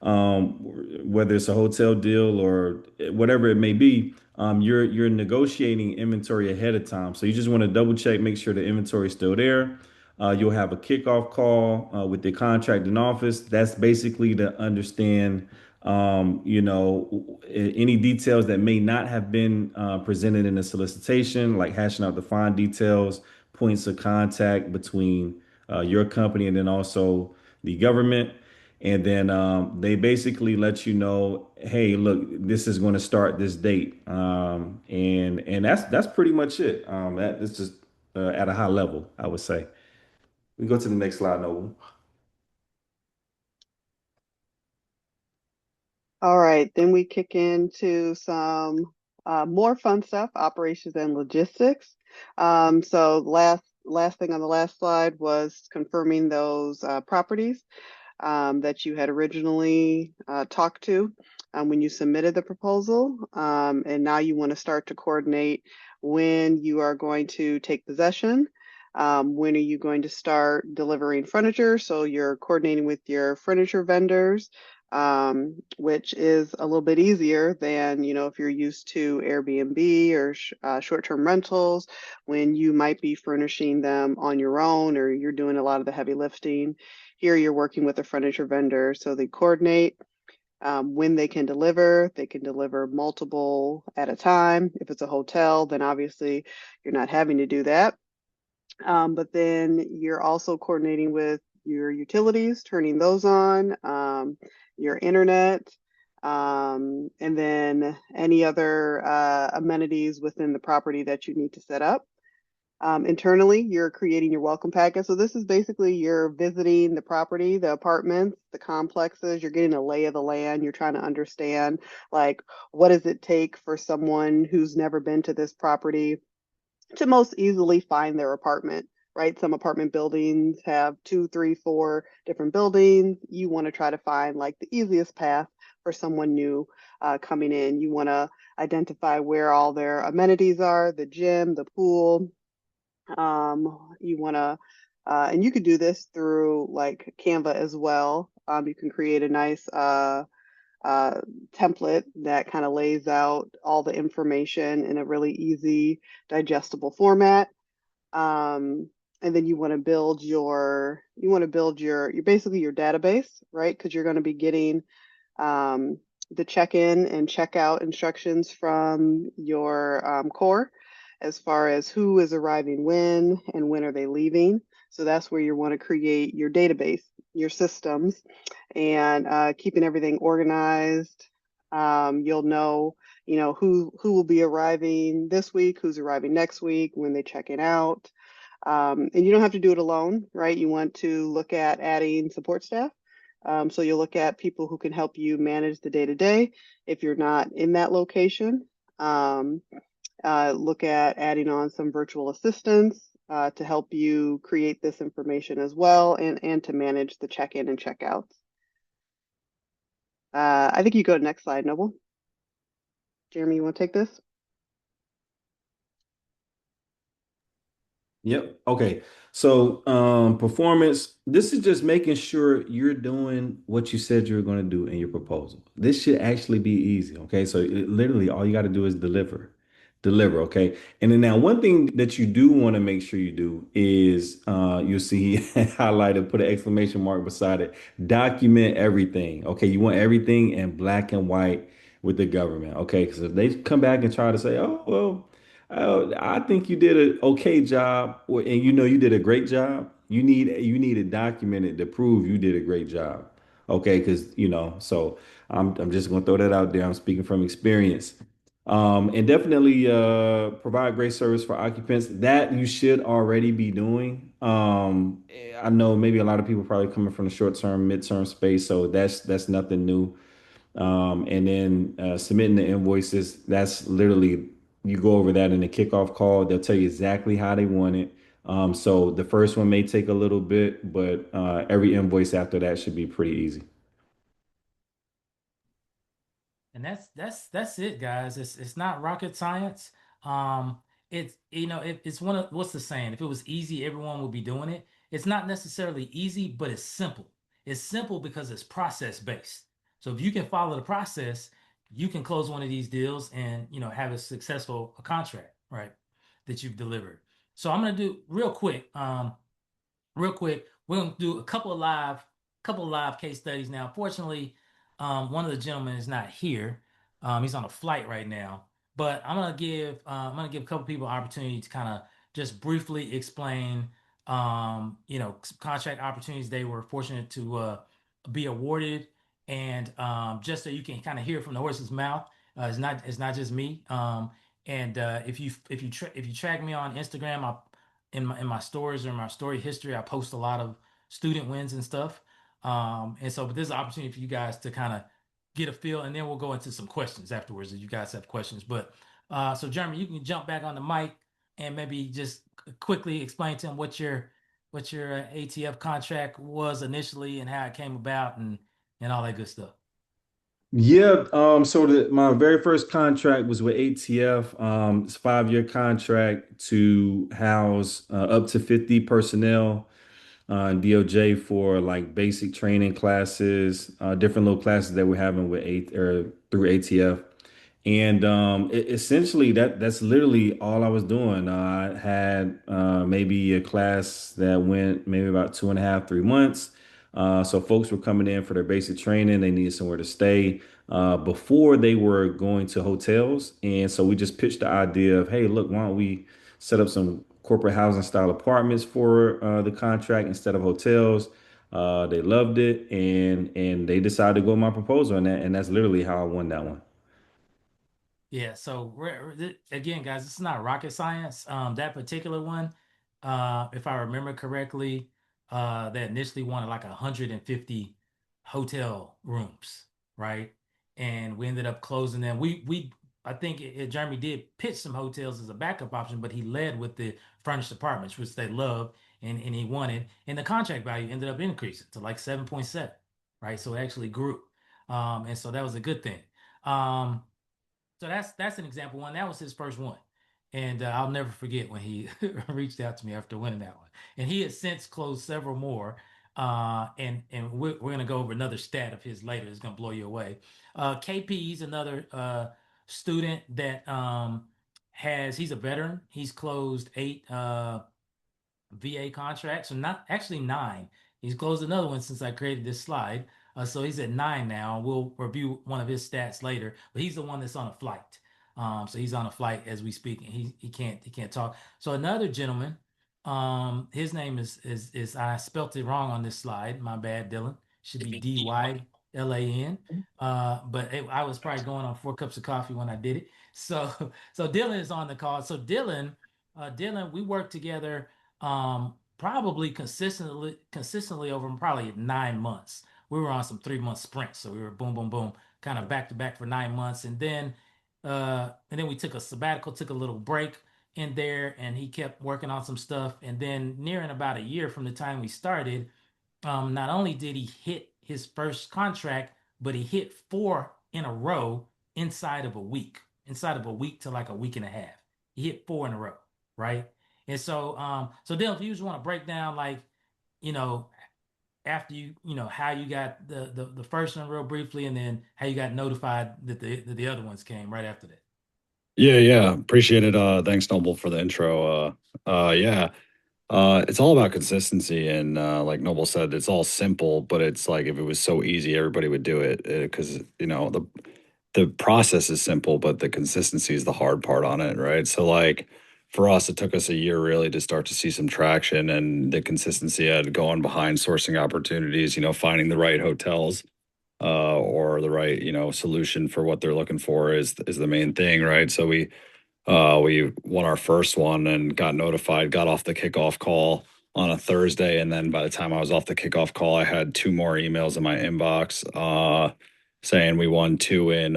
um, whether it's a hotel deal or whatever it may be. You're negotiating inventory ahead of time, so you just want to double check, make sure the inventory is still there. You'll have a kickoff call with the contracting office. That's basically to understand, any details that may not have been presented in the solicitation, like hashing out the fine details, points of contact between your company and then also the government. And then they basically let you know, hey, look, this is going to start this date, and that's pretty much it. That is just at a high level, I would say. We go to the next slide, Noble. All right, then we kick into some more fun stuff, operations and logistics. So last thing on the last slide was confirming those properties that you had originally talked to when you submitted the proposal. And now you want to start to coordinate when you are going to take possession. When are you going to start delivering furniture? So you're coordinating with your furniture vendors. which is a little bit easier than, if you're used to Airbnb or short-term rentals, when you might be furnishing them on your own or you're doing a lot of the heavy lifting. Here you're working with a furniture vendor, so they coordinate when they can deliver. They can deliver multiple at a time. If it's a hotel, then obviously you're not having to do that. But then you're also coordinating with your utilities, turning those on, your internet, and then any other amenities within the property that you need to set up. Internally, you're creating your welcome packet. So this is basically you're visiting the property, the apartments, the complexes. You're getting a lay of the land. You're trying to understand, like, what does it take for someone who's never been to this property to most easily find their apartment, right? Some apartment buildings have two, three, four different buildings. You want to try to find like the easiest path for someone new coming in. You want to identify where all their amenities are, the gym, the pool. You want to, and you could do this through like Canva as well. You can create a nice uh, template that kind of lays out all the information in a really easy, digestible format. Um, and then you want to build your basically your database, right? Because you're going to be getting um, the check-in and check-out instructions from your core as far as who is arriving when and when are they leaving. So that's where you want to create your database, your systems, and keeping everything organized. You'll know, who will be arriving this week, who's arriving next week, when they check in out. And you don't have to do it alone, right? You want to look at adding support staff. So you'll look at people who can help you manage the day to day if you're not in that location. Um, Look at adding on some virtual assistants to help you create this information as well and to manage the check-in and check-outs. I think you go to next slide, Noble. Jeremy, you want to take this? Yep. Okay. So, performance, this is just making sure you're doing what you said you were going to do in your proposal. This should actually be easy. Okay. So, literally, all you got to do is deliver. Deliver. Okay. And then now, one thing that you do want to make sure you do is you'll see highlighted, put an exclamation mark beside it, document everything. Okay. You want everything in black and white with the government. Okay. Because if they come back and try to say, oh, well, I think you did an okay job, and you did a great job. You need it documented to prove you did a great job. Okay, because so I'm just gonna throw that out there. I'm speaking from experience. And definitely provide great service for occupants. That you should already be doing. I know maybe a lot of people probably coming from the short term, mid-term space, so that's nothing new. And then submitting the invoices, that's literally, you go over that in the kickoff call. They'll tell you exactly how they want it. So the first one may take a little bit, but every invoice after that should be pretty easy. And that's it, guys. It's not rocket science. Um, it's one of what's the saying? If it was easy, everyone would be doing it. It's not necessarily easy, but it's simple. It's simple because it's process based. So if you can follow the process, you can close one of these deals and have a successful contract, right? That you've delivered. So I'm gonna do real quick, we're gonna do a couple of live case studies now. Fortunately, one of the gentlemen is not here. He's on a flight right now. But I'm gonna give a couple people opportunity to kind of just briefly explain contract opportunities they were fortunate to be awarded, and just so you can kind of hear from the horse's mouth. It's not just me. And if you track me on Instagram, in my stories or my story history, I post a lot of student wins and stuff. And so, but there's an opportunity for you guys to kind of get a feel, and then we'll go into some questions afterwards if you guys have questions. But so Jeremy, you can jump back on the mic and maybe just quickly explain to him what your ATF contract was initially and how it came about and all that good stuff. Yeah, so my very first contract was with ATF. It's a 5-year contract to house up to 50 personnel. DOJ for like basic training classes, different little classes that we're having with eight or through ATF. And essentially that's literally all I was doing. I had maybe a class that went maybe about 2.5, 3 months. So folks were coming in for their basic training. They needed somewhere to stay before they were going to hotels. And so we just pitched the idea of, hey, look, why don't we set up some corporate housing style apartments for the contract instead of hotels. They loved it, and they decided to go with my proposal, and that's literally how I won that one. Yeah, so again, guys, it's not rocket science. That particular one, if I remember correctly, they initially wanted like 150 hotel rooms, right? And we ended up closing them. I think Jeremy did pitch some hotels as a backup option, but he led with the furnished apartments, which they loved and he wanted. And the contract value ended up increasing to like 7.7, right? So it actually grew. And so that was a good thing. Um, so that's an example one. That was his first one, and I'll never forget when he reached out to me after winning that one. And he has since closed several more. And we're gonna go over another stat of his later. It's gonna blow you away. KP's another student that he's a veteran. He's closed 8 VA contracts, so not actually 9. He's closed another one since I created this slide. So he's at 9 now. We'll review one of his stats later, but he's the one that's on a flight. So he's on a flight as we speak, and he can't talk. So another gentleman, his name is I spelt it wrong on this slide. My bad, Dylan. Should be Dylan. I was probably going on 4 cups of coffee when I did it. So so Dylan is on the call. So Dylan, we worked together probably consistently over probably 9 months. We were on some 3 month sprints, so we were boom, boom, boom, kind of back to back for 9 months, and then we took a sabbatical, took a little break in there, and he kept working on some stuff, and then nearing about a year from the time we started, not only did he hit his first contract, but he hit 4 in a row inside of a week to like a week and a half. He hit 4 in a row, right? And so Dylan, if you just want to break down, like, you know, after how you got the first one real briefly, and then how you got notified that the other ones came right after that. Yeah, yeah. Appreciate it. Thanks, Noble, for the intro. Yeah. It's all about consistency, and like Noble said, it's all simple, but it's like if it was so easy, everybody would do it because the process is simple, but the consistency is the hard part on it, right? So like for us, it took us a year really to start to see some traction, and the consistency had going behind sourcing opportunities, finding the right hotels or the right solution for what they're looking for is the main thing, right? So we won our first one and got notified, got off the kickoff call on a Thursday. And then by the time I was off the kickoff call, I had 2 more emails in my inbox saying we won 2 in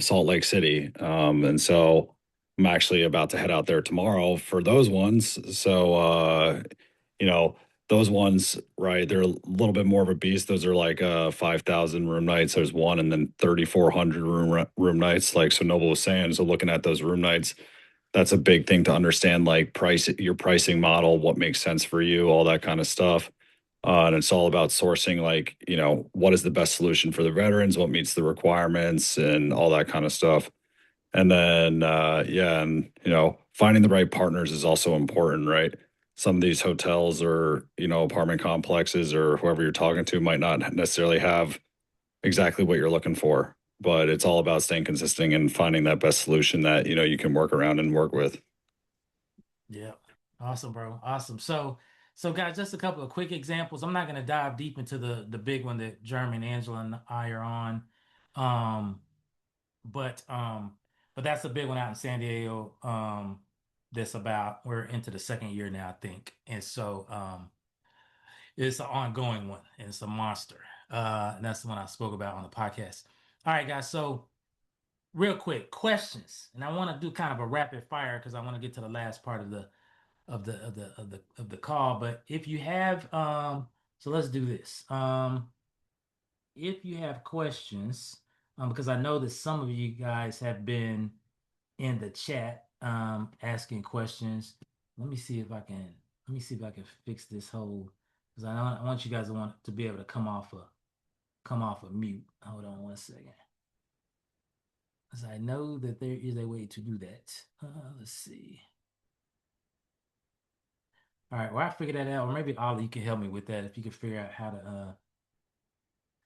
Salt Lake City. And so I'm actually about to head out there tomorrow for those ones. So, you know, those ones, right? They're a little bit more of a beast. Those are like 5,000 room nights. There's one, and then 3,400 room nights. Like so, Noble was saying. So, looking at those room nights, that's a big thing to understand. Like your pricing model, what makes sense for you, all that kind of stuff. And it's all about sourcing, like, what is the best solution for the veterans, what meets the requirements, and all that kind of stuff. And then, yeah, and, finding the right partners is also important, right? Some of these hotels or, apartment complexes or whoever you're talking to might not necessarily have exactly what you're looking for, but it's all about staying consistent and finding that best solution that, you can work around and work with. Yeah. Awesome, bro. Awesome. So guys, just a couple of quick examples. I'm not going to dive deep into the big one that Jeremy and Angela and I are on. Um, but um, but that's a big one out in San Diego. That's about we're into the second year now, I think. And so it's an ongoing one, and it's a monster. And that's the one I spoke about on the podcast. All right, guys. So real quick, questions. And I want to do kind of a rapid fire because I want to get to the last part of the call. But if you have so let's do this. If you have questions, because I know that some of you guys have been in the chat asking questions. Let me see if I can let me see if I can fix this whole because I want you guys to want to be able to come off of mute. Hold on one second. Because I know that there is a way to do that. Let's see. All right, well I figured that out, or maybe Ollie, you can help me with that if you can figure out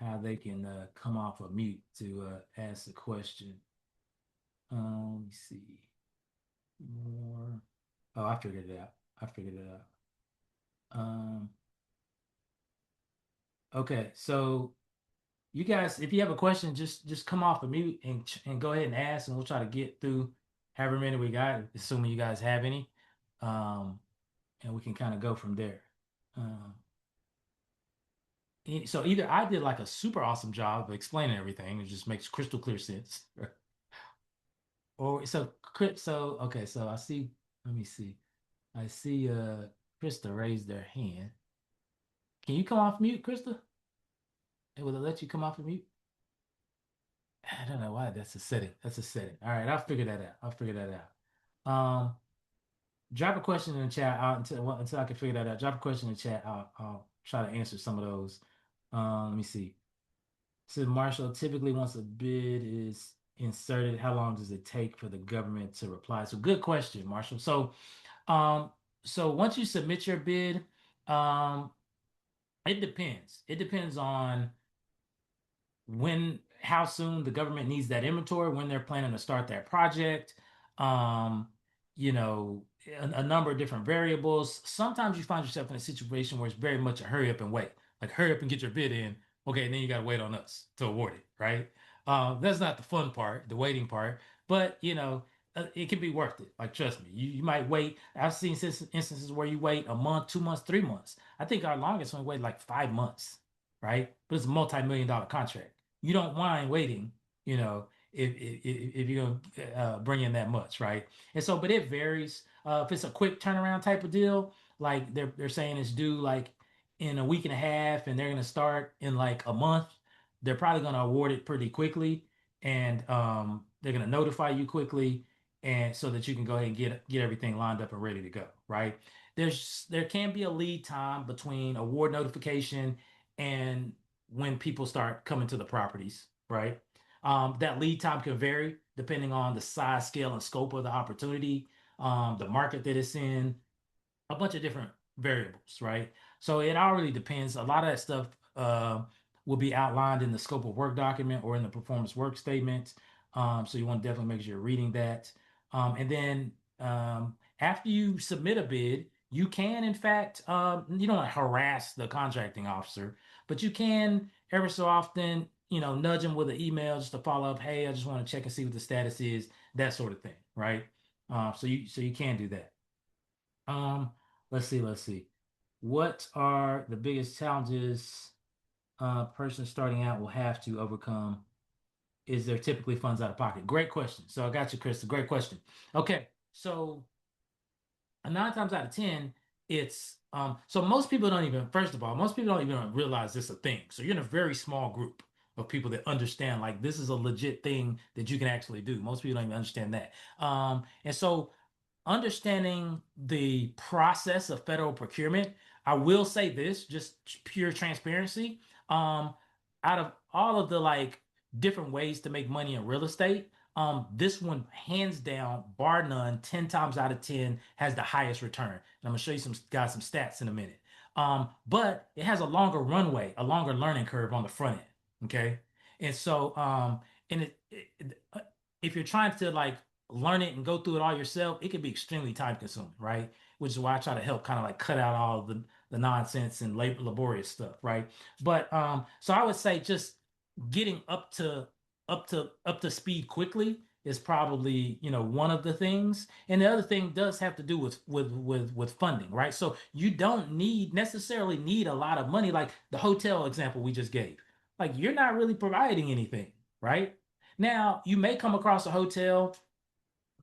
how they can come off of mute to ask the question. Let me see. More. Oh, I figured it out. I figured it out. Um, okay, so you guys, if you have a question, just come off of mute and go ahead and ask, and we'll try to get through however many we got, assuming you guys have any, um, and we can kind of go from there. Um, so either I did like a super awesome job of explaining everything, it just makes crystal clear sense, or so okay, so I see. Let me see. I see Krista raised their hand. Can you come off mute, Krista? Will it let you come off of mute? I don't know why. That's a setting. That's a setting. All right, I'll figure that out. I'll figure that out. Drop a question in the chat until I can figure that out. Drop a question in the chat. I'll try to answer some of those. Let me see. So Marshall, typically once a bid is inserted, how long does it take for the government to reply? So good question, Marshall. Um, so once you submit your bid, um, it depends. It depends on how soon the government needs that inventory, when they're planning to start that project, um, a number of different variables. Sometimes you find yourself in a situation where it's very much a hurry up and wait, like hurry up and get your bid in. Okay, and then you got to wait on us to award it, right? That's not the fun part, the waiting part, but it can be worth it. Like, trust me, you might wait. I've seen instances where you wait a month, 2 months, 3 months. I think our longest one waited like 5 months, right? But it's a multi-million-dollar contract. You don't mind waiting, if you're gonna bring in that much, right? And so, but it varies. If it's a quick turnaround type of deal, like they're saying it's due like in a week and a half, and they're gonna start in like a month, they're probably gonna award it pretty quickly, and they're gonna notify you quickly, and so that you can go ahead and get everything lined up and ready to go, right? There can be a lead time between award notification and when people start coming to the properties, right? That lead time can vary depending on the size, scale, and scope of the opportunity, the market that it's in, a bunch of different variables, right? So it all really depends. A lot of that stuff will be outlined in the scope of work document or in the performance work statement. So you want to definitely make sure you're reading that. And then after you submit a bid, you can, in fact, you don't want to harass the contracting officer, but you can ever so often, nudge them with an email just to follow up. Hey, I just want to check and see what the status is, that sort of thing, right? So you can do that. Um, let's see. What are the biggest challenges a person starting out will have to overcome? Is there typically funds out of pocket? Great question. So I got you, Chris. Great question. Okay, so 9 times out of 10, it's so most people don't even, first of all, most people don't even realize this is a thing. So you're in a very small group of people that understand like this is a legit thing that you can actually do. Most people don't even understand that. And so understanding the process of federal procurement, I will say this, just pure transparency. Um, Out of all of the like different ways to make money in real estate, this one hands down, bar none, 10 times out of 10 has the highest return. And I'm gonna show you some stats in a minute. But it has a longer runway, a longer learning curve on the front end. Okay. And so and if you're trying to like learn it and go through it all yourself, it can be extremely time consuming, right? Which is why I try to help kind of like cut out all of the nonsense and laborious stuff, right? But so I would say just getting up to speed quickly is probably one of the things, and the other thing does have to do with funding, right? So you don't necessarily need a lot of money, like the hotel example we just gave. Like you're not really providing anything, right? Now you may come across a hotel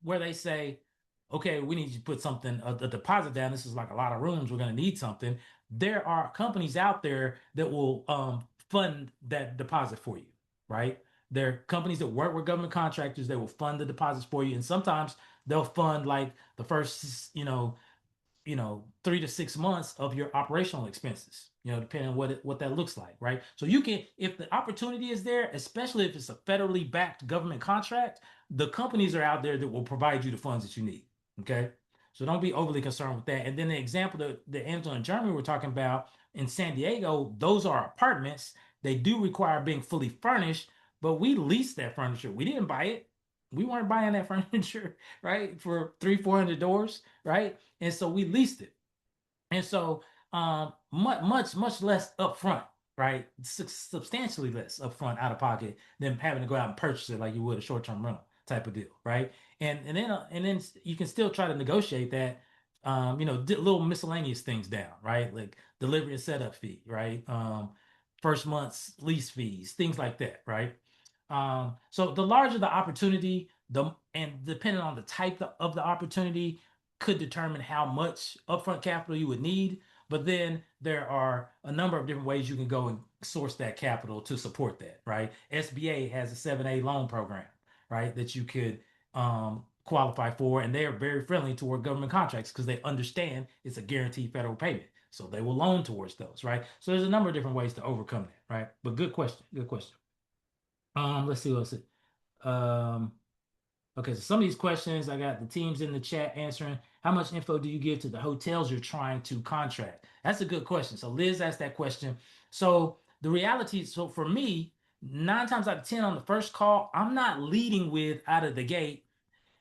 where they say, okay, we need you to put something, a deposit down. This is like a lot of rooms. We're going to need something. There are companies out there that will fund that deposit for you, right? There are companies that work with government contractors that will fund the deposits for you. And sometimes they'll fund like the first, 3 to 6 months of your operational expenses, depending on what that looks like, right? So you can, if the opportunity is there, especially if it's a federally backed government contract, the companies are out there that will provide you the funds that you need. Okay. So don't be overly concerned with that. And then the example that Angela and Jeremy were talking about in San Diego, those are apartments. They do require being fully furnished, but we leased that furniture. We didn't buy it. We weren't buying that furniture, right? For 300-400 doors, right? And so we leased it. And so much less upfront, right? Substantially less upfront out of pocket than having to go out and purchase it like you would a short-term rental type of deal, right? And then you can still try to negotiate that, little miscellaneous things down, right? Like delivery and setup fee, right? First month's lease fees, things like that, right? So the larger the opportunity, and depending on the type of the opportunity, could determine how much upfront capital you would need. But then there are a number of different ways you can go and source that capital to support that, right? SBA has a 7A loan program, right, that you could qualify for, and they are very friendly toward government contracts because they understand it's a guaranteed federal payment. So they will loan towards those, right? So there's a number of different ways to overcome that, right? But good question, good question. Let's see what's it. Um, Okay, so some of these questions, I got the teams in the chat answering. How much info do you give to the hotels you're trying to contract? That's a good question. So Liz asked that question. So the reality, so for me, 9 times out of 10 on the first call, I'm not leading with out of the gate,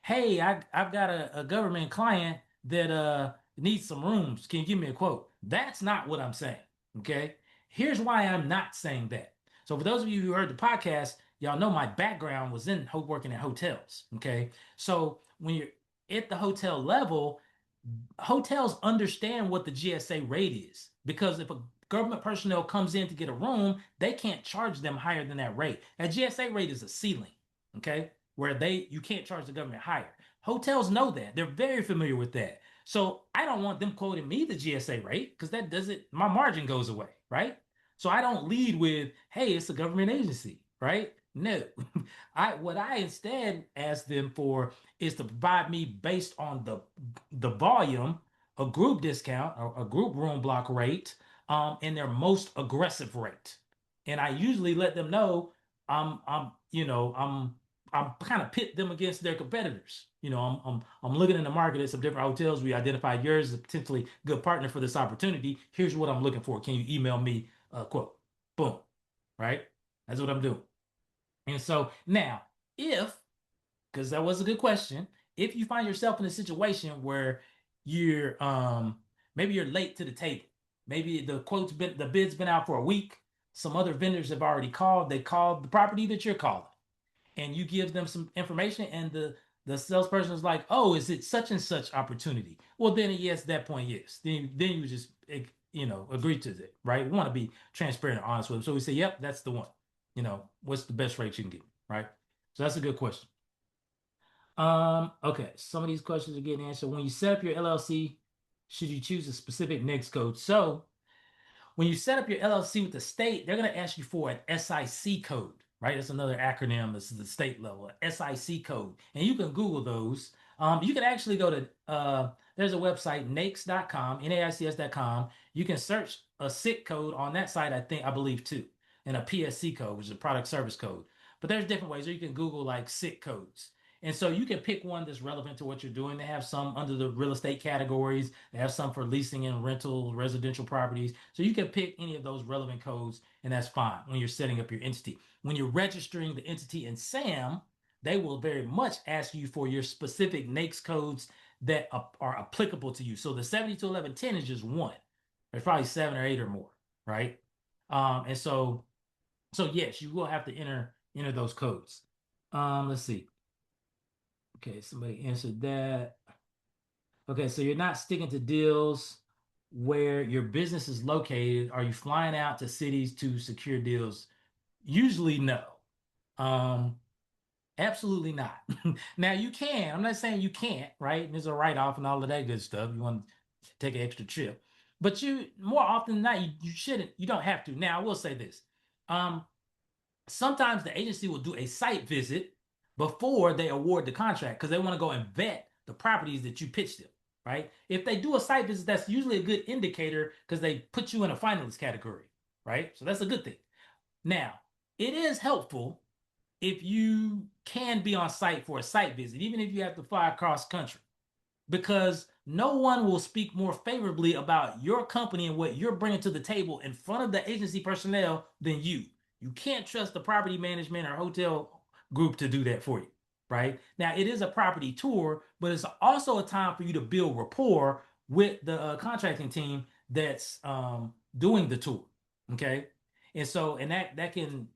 hey, I've got a government client that needs some rooms. Can you give me a quote? That's not what I'm saying. Okay. Here's why I'm not saying that. So for those of you who heard the podcast, y'all know my background was in working at hotels. Okay. So when you're at the hotel level, hotels understand what the GSA rate is because if a government personnel comes in to get a room, they can't charge them higher than that rate. That GSA rate is a ceiling, okay? Where you can't charge the government higher. Hotels know that. They're very familiar with that. So I don't want them quoting me the GSA rate because that doesn't my margin goes away, right? So I don't lead with, hey, it's a government agency, right? No. What I instead ask them for is to provide me based on the volume, a group discount or a group room block rate, and their most aggressive rate. And I usually let them know I'm kind of pit them against their competitors. I'm looking in the market at some different hotels. We identified yours as a potentially good partner for this opportunity. Here's what I'm looking for. Can you email me a quote? Boom. Right? That's what I'm doing. And so now, if because that was a good question. If you find yourself in a situation where you're maybe you're late to the table, maybe the bid's been out for a week, some other vendors have already called, they called the property that you're calling, and you give them some information, and the salesperson is like, oh, is it such and such opportunity? Well, then yes, at that point, yes. Then you just agree to it, right? We want to be transparent and honest with them. So we say, yep, that's the one. What's the best rate you can get, right? So that's a good question. Okay. Some of these questions are getting answered. When you set up your LLC, should you choose a specific NAICS code? So when you set up your LLC with the state, they're going to ask you for an SIC code, right? That's another acronym. This is the state level, SIC code. And you can Google those. You can actually go to, there's a website, NAICS.com, NAICS.com. You can search a SIC code on that site, I believe too, and a PSC code, which is a product service code. But there's different ways, or you can Google like SIC codes. And so you can pick one that's relevant to what you're doing. They have some under the real estate categories. They have some for leasing and rental residential properties. So you can pick any of those relevant codes, and that's fine when you're setting up your entity. When you're registering the entity in SAM, they will very much ask you for your specific NAICS codes that are applicable to you. So the 721110 is just one. There's probably 7 or 8 or more, right? And so yes, you will have to enter those codes. Let's see. Okay, somebody answered that. Okay, so you're not sticking to deals where your business is located. Are you flying out to cities to secure deals? Usually, no. Um, Absolutely not. Now you can. I'm not saying you can't, right? And there's a write-off and all of that good stuff. You want to take an extra trip. But you more often than not, you shouldn't. You don't have to. Now, I will say this. Um, Sometimes the agency will do a site visit before they award the contract because they want to go and vet the properties that you pitched them, right? If they do a site visit, that's usually a good indicator because they put you in a finalist category, right? So that's a good thing. Now, it is helpful if you can be on site for a site visit, even if you have to fly across country, because no one will speak more favorably about your company and what you're bringing to the table in front of the agency personnel than you. You can't trust the property management or hotel group to do that for you, right? Now, it is a property tour, but it's also a time for you to build rapport with the contracting team that's doing the tour, okay? And so, and that can,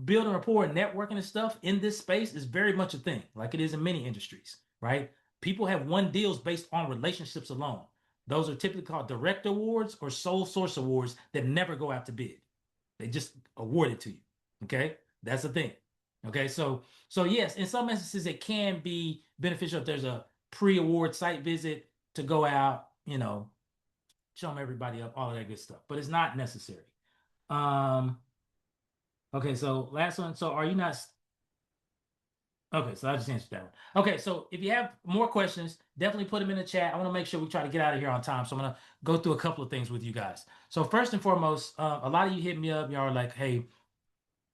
building rapport and networking and stuff in this space is very much a thing, like it is in many industries, right? People have won deals based on relationships alone. Those are typically called direct awards or sole source awards that never go out to bid. They just award it to you. Okay, that's the thing. Okay, so yes, in some instances it can be beneficial if there's a pre-award site visit to go out, show them everybody up, all of that good stuff. But it's not necessary. Um, okay, so last one. So are you not Okay, so I just answered that one. Okay, so if you have more questions, definitely put them in the chat. I want to make sure we try to get out of here on time. So I'm going to go through a couple of things with you guys. So first and foremost, a lot of you hit me up. Y'all are like, hey,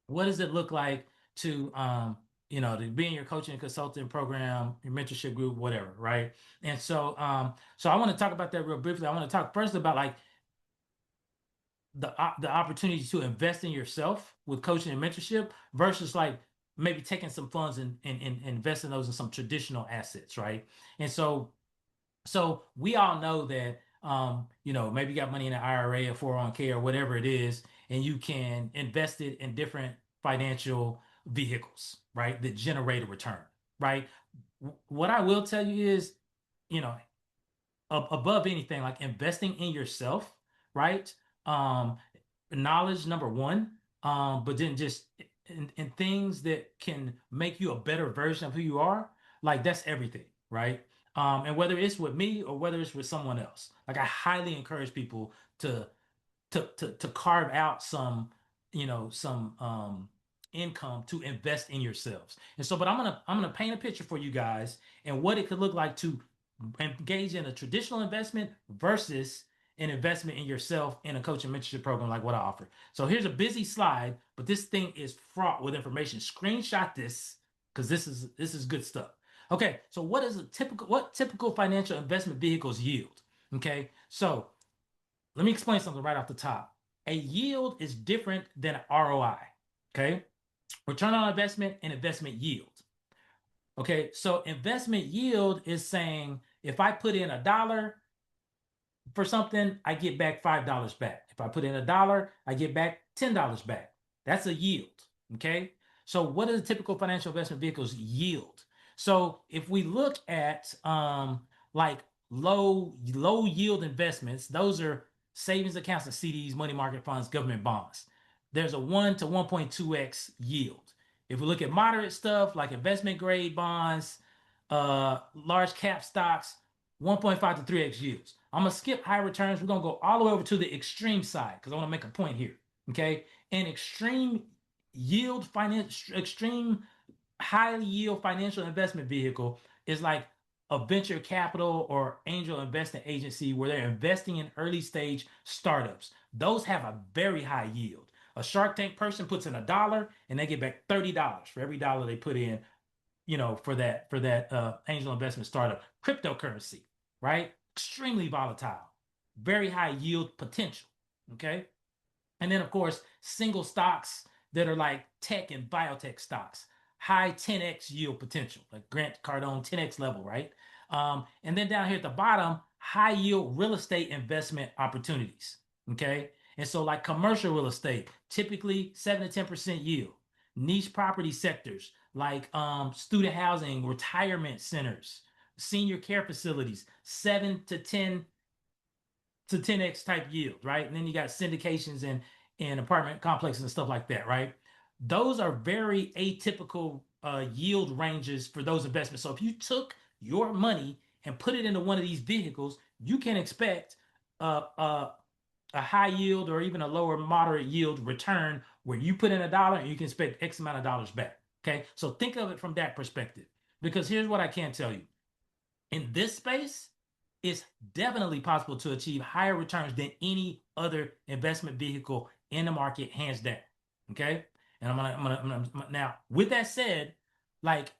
what does it look like to, to be in your coaching and consulting program, your mentorship group, whatever, right? And so I want to talk about that real briefly. I want to talk first about like the opportunity to invest in yourself with coaching and mentorship versus like maybe taking some funds and investing those in some traditional assets, right? And so we all know that maybe you got money in an IRA or 401k or whatever it is, and you can invest it in different financial vehicles, right? That generate a return, right? What I will tell you is, you know, above anything, like investing in yourself, right? Um, knowledge number one, but then just in things that can make you a better version of who you are, like that's everything, right? And whether it's with me or whether it's with someone else, like I highly encourage people to to carve out some income to invest in yourselves. And so, but I'm gonna paint a picture for you guys and what it could look like to engage in a traditional investment versus an investment in yourself in a coaching mentorship program like what I offer. So here's a busy slide, but this thing is fraught with information. Screenshot this because this is good stuff. Okay, so what typical financial investment vehicles yield? Okay, so let me explain something right off the top. A yield is different than ROI. Okay, return on investment and investment yield. Okay, so investment yield is saying if I put in $1 for something, I get back $5 back. If I put in $1, I get back $10 back. That's a yield. Okay. So what do the typical financial investment vehicles yield? So if we look at like low yield investments, those are savings accounts and CDs, money market funds, government bonds. There's a 1 to 1.2x yield. If we look at moderate stuff like investment grade bonds, large cap stocks, 1.5 to 3x yields. I'm gonna skip high returns. We're gonna go all the way over to the extreme side because I want to make a point here. Okay, an extreme high yield financial investment vehicle is like a venture capital or angel investing agency where they're investing in early stage startups. Those have a very high yield. A Shark Tank person puts in $1 and they get back $30 for every dollar they put in, for that angel investment startup. Cryptocurrency, right? Extremely volatile, very high yield potential. Okay. And then, of course, single stocks that are like tech and biotech stocks, high 10x yield potential, like Grant Cardone 10x level, right? And then down here at the bottom, high yield real estate investment opportunities. Okay. And so, like commercial real estate, typically 7 to 10% yield. Niche property sectors like student housing, retirement centers, senior care facilities, 7 to 10x type yield, right? And then you got syndications and apartment complexes and stuff like that, right? Those are very atypical yield ranges for those investments. So if you took your money and put it into one of these vehicles, you can expect a high yield or even a lower moderate yield return where you put in $1 and you can expect X amount of dollars back. Okay, so think of it from that perspective. Because here's what I can tell you: in this space, it's definitely possible to achieve higher returns than any other investment vehicle in the market, hands down. Okay. And now, with that said, like,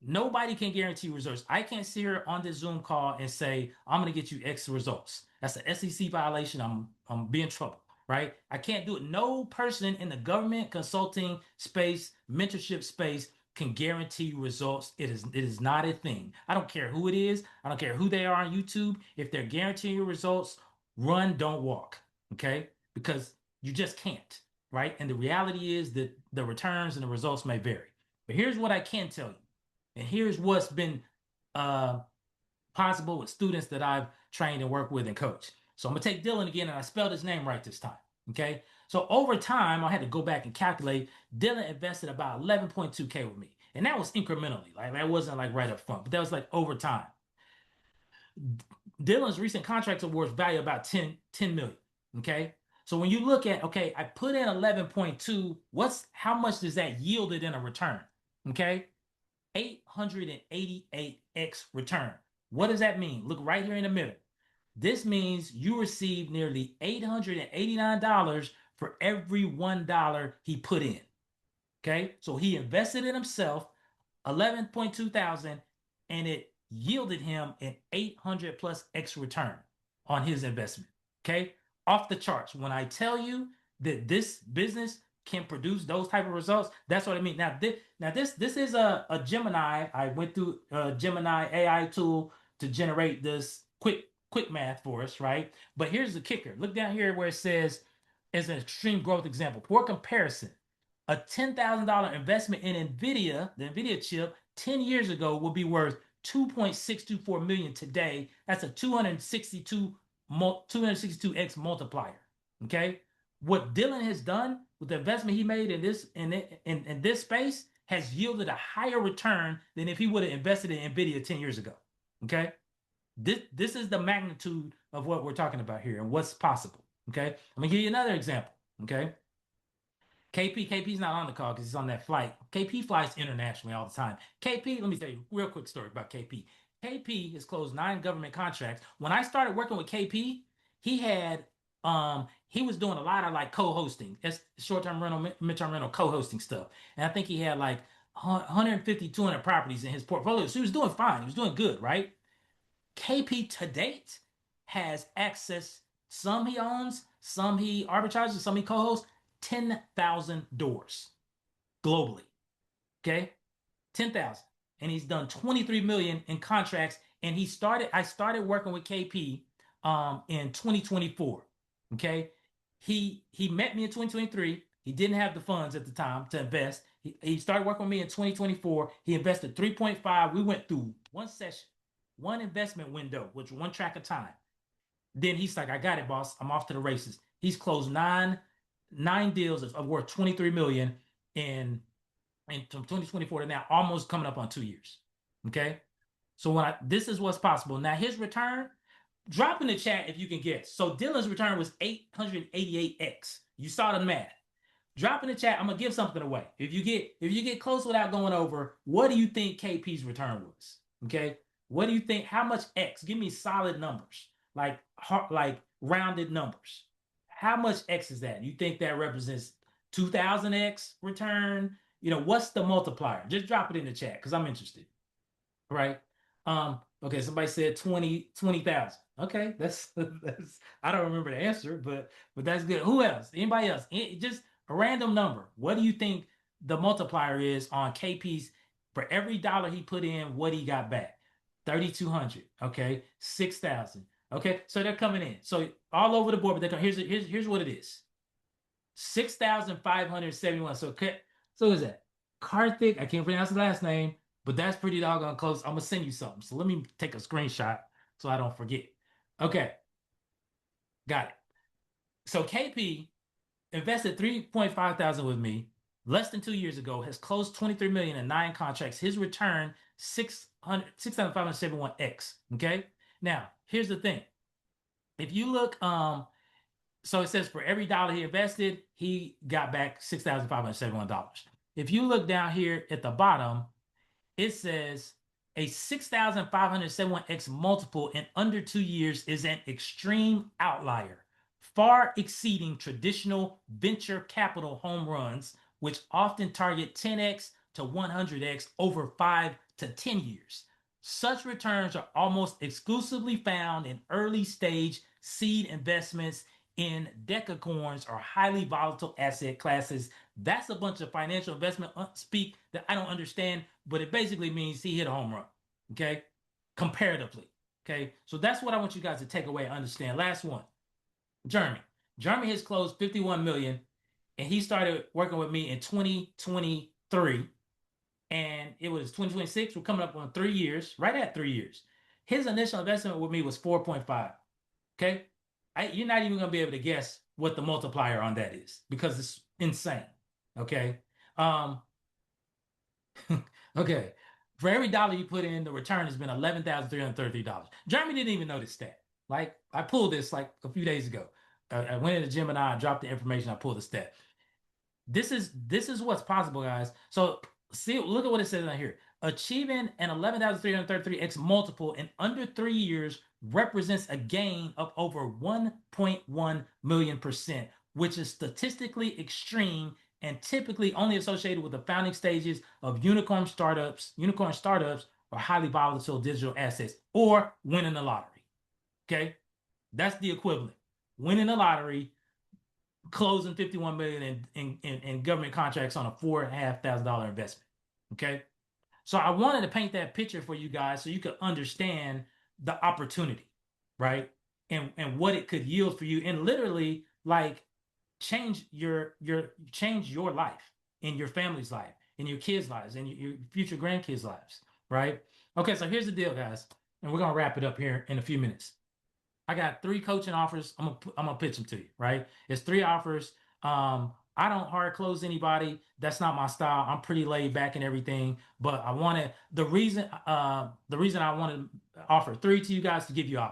nobody can guarantee results. I can't sit here on this Zoom call and say, I'm going to get you X results. That's an SEC violation. I'm be in trouble, right? I can't do it. No person in the government consulting space, mentorship space can guarantee results. It is not a thing. I don't care who it is. I don't care who they are on YouTube. If they're guaranteeing your results, run, don't walk. Okay? Because you just can't, right? And the reality is that the returns and the results may vary. But here's what I can tell you. And here's what's been uh, possible with students that I've trained and worked with and coached. So I'm gonna take Dylan again, and I spelled his name right this time. Okay. So over time, I had to go back and calculate. Dylan invested about 11.2K with me, and that was incrementally. Like, that wasn't like right up front, but that was like over time. Dylan's recent contract awards value about 10 million. Okay. So when you look at, okay, I put in 11.2, how much does that yielded in a return? Okay. 888x return. What does that mean? Look right here in the middle. This means you receive nearly $889 for every $1 he put in. Okay. So he invested in himself 11.2 thousand, and it yielded him an 800 plus X return on his investment. Okay. Off the charts. When I tell you that this business can produce those type of results, that's what I mean. This is a Gemini. I went through a Gemini AI tool to generate this quick math for us, right? But here's the kicker. Look down here where it says, as an extreme growth example. For comparison, a $10,000 investment in Nvidia, the Nvidia chip, 10 years ago would be worth 2.624 million today. That's a 262x multiplier. Okay. What Dylan has done with the investment he made in this space has yielded a higher return than if he would have invested in Nvidia 10 years ago. Okay. This is the magnitude of what we're talking about here and what's possible. Okay. I'm gonna give you another example. Okay. KP's not on the call because he's on that flight. KP flies internationally all the time. KP, let me tell you a real quick story about KP. KP has closed 9 government contracts. When I started working with KP, he was doing a lot of like co-hosting, short-term rental, mid-term rental co-hosting stuff. And I think he had like 150, 200 properties in his portfolio. So he was doing fine. He was doing good, right? KP to date has access. Some he owns, some he arbitrages, some he co-hosts. 10,000 doors globally. Okay, 10,000, and he's done 23 million in contracts. And I started working with KP in 2024. Okay, he met me in 2023. He didn't have the funds at the time to invest. He started working with me in 2024. He invested 3.5. We went through one session, one investment window, which one track of time. Then he's like, I got it, boss. I'm off to the races. He's closed nine deals of worth 23 million in from 2024 to now, almost coming up on 2 years. Okay. So this is what's possible. Now his return, drop in the chat if you can guess. So Dylan's return was 888x. You saw the math. Drop in the chat. I'm gonna give something away. If you get close without going over, what do you think KP's return was? Okay. What do you think? How much X? Give me solid numbers, like rounded numbers. How much X is that? You think that represents 2,000x return? What's the multiplier? Just drop it in the chat because I'm interested. Right? Okay, somebody said 20,000. Okay, that's I don't remember the answer, but that's good. Who else? Anybody else? Just a random number. What do you think the multiplier is on KP's for every dollar he put in, what he got back? 3,200. Okay, 6,000. Okay, so they're coming in. So all over the board, but they're coming. Here's what it is. 6,571. So is that Karthik? I can't pronounce the last name, but that's pretty doggone close. I'm gonna send you something. So let me take a screenshot so I don't forget. Okay, got it. So KP invested 3.5 thousand with me less than 2 years ago, has closed 23 million in 9 contracts. His return 6,571x. Okay. Now here's the thing. If you look, so it says for every dollar he invested, he got back $6,571. If you look down here at the bottom, it says A 6,571x multiple in under 2 years is an extreme outlier, far exceeding traditional venture capital home runs, which often target 10x to 100x over 5 to 10 years. Such returns are almost exclusively found in early stage seed investments in decacorns or highly volatile asset classes. That's a bunch of financial investment speak that I don't understand, but it basically means he hit a home run. Okay, comparatively. Okay, so that's what I want you guys to take away and understand. Last one, Jeremy. Jeremy has closed 51 million, and he started working with me in 2023, and it was 2026. We're coming up on 3 years, right at 3 years. His initial investment with me was 4.5. Okay, you're not even gonna be able to guess what the multiplier on that is because it's insane. Okay, um, okay. For every dollar you put in, the return has been $11,333. Jeremy didn't even know this stat. Like I pulled this like a few days ago. I went in the gym and I dropped the information. I pulled the stat. This is what's possible, guys. So see, look at what it says right here. Achieving an 11,333x multiple in under 3 years represents a gain of over 1.1 million%, which is statistically extreme and typically only associated with the founding stages of unicorn startups, or highly volatile digital assets, or winning the lottery. Okay, that's the equivalent. Winning the lottery, closing 51 million in government contracts on a $4,500 investment. Okay. So I wanted to paint that picture for you guys so you could understand the opportunity, right? And what it could yield for you and literally like change your life, in your family's life, in your kids' lives, and your future grandkids' lives, right? Okay, so here's the deal, guys. And we're gonna wrap it up here in a few minutes. I got 3 coaching offers. I'm gonna pitch them to you, right? It's 3 offers. I don't hard close anybody. That's not my style. I'm pretty laid back and everything. But I wanted the reason I want to offer 3 to you guys to give you options.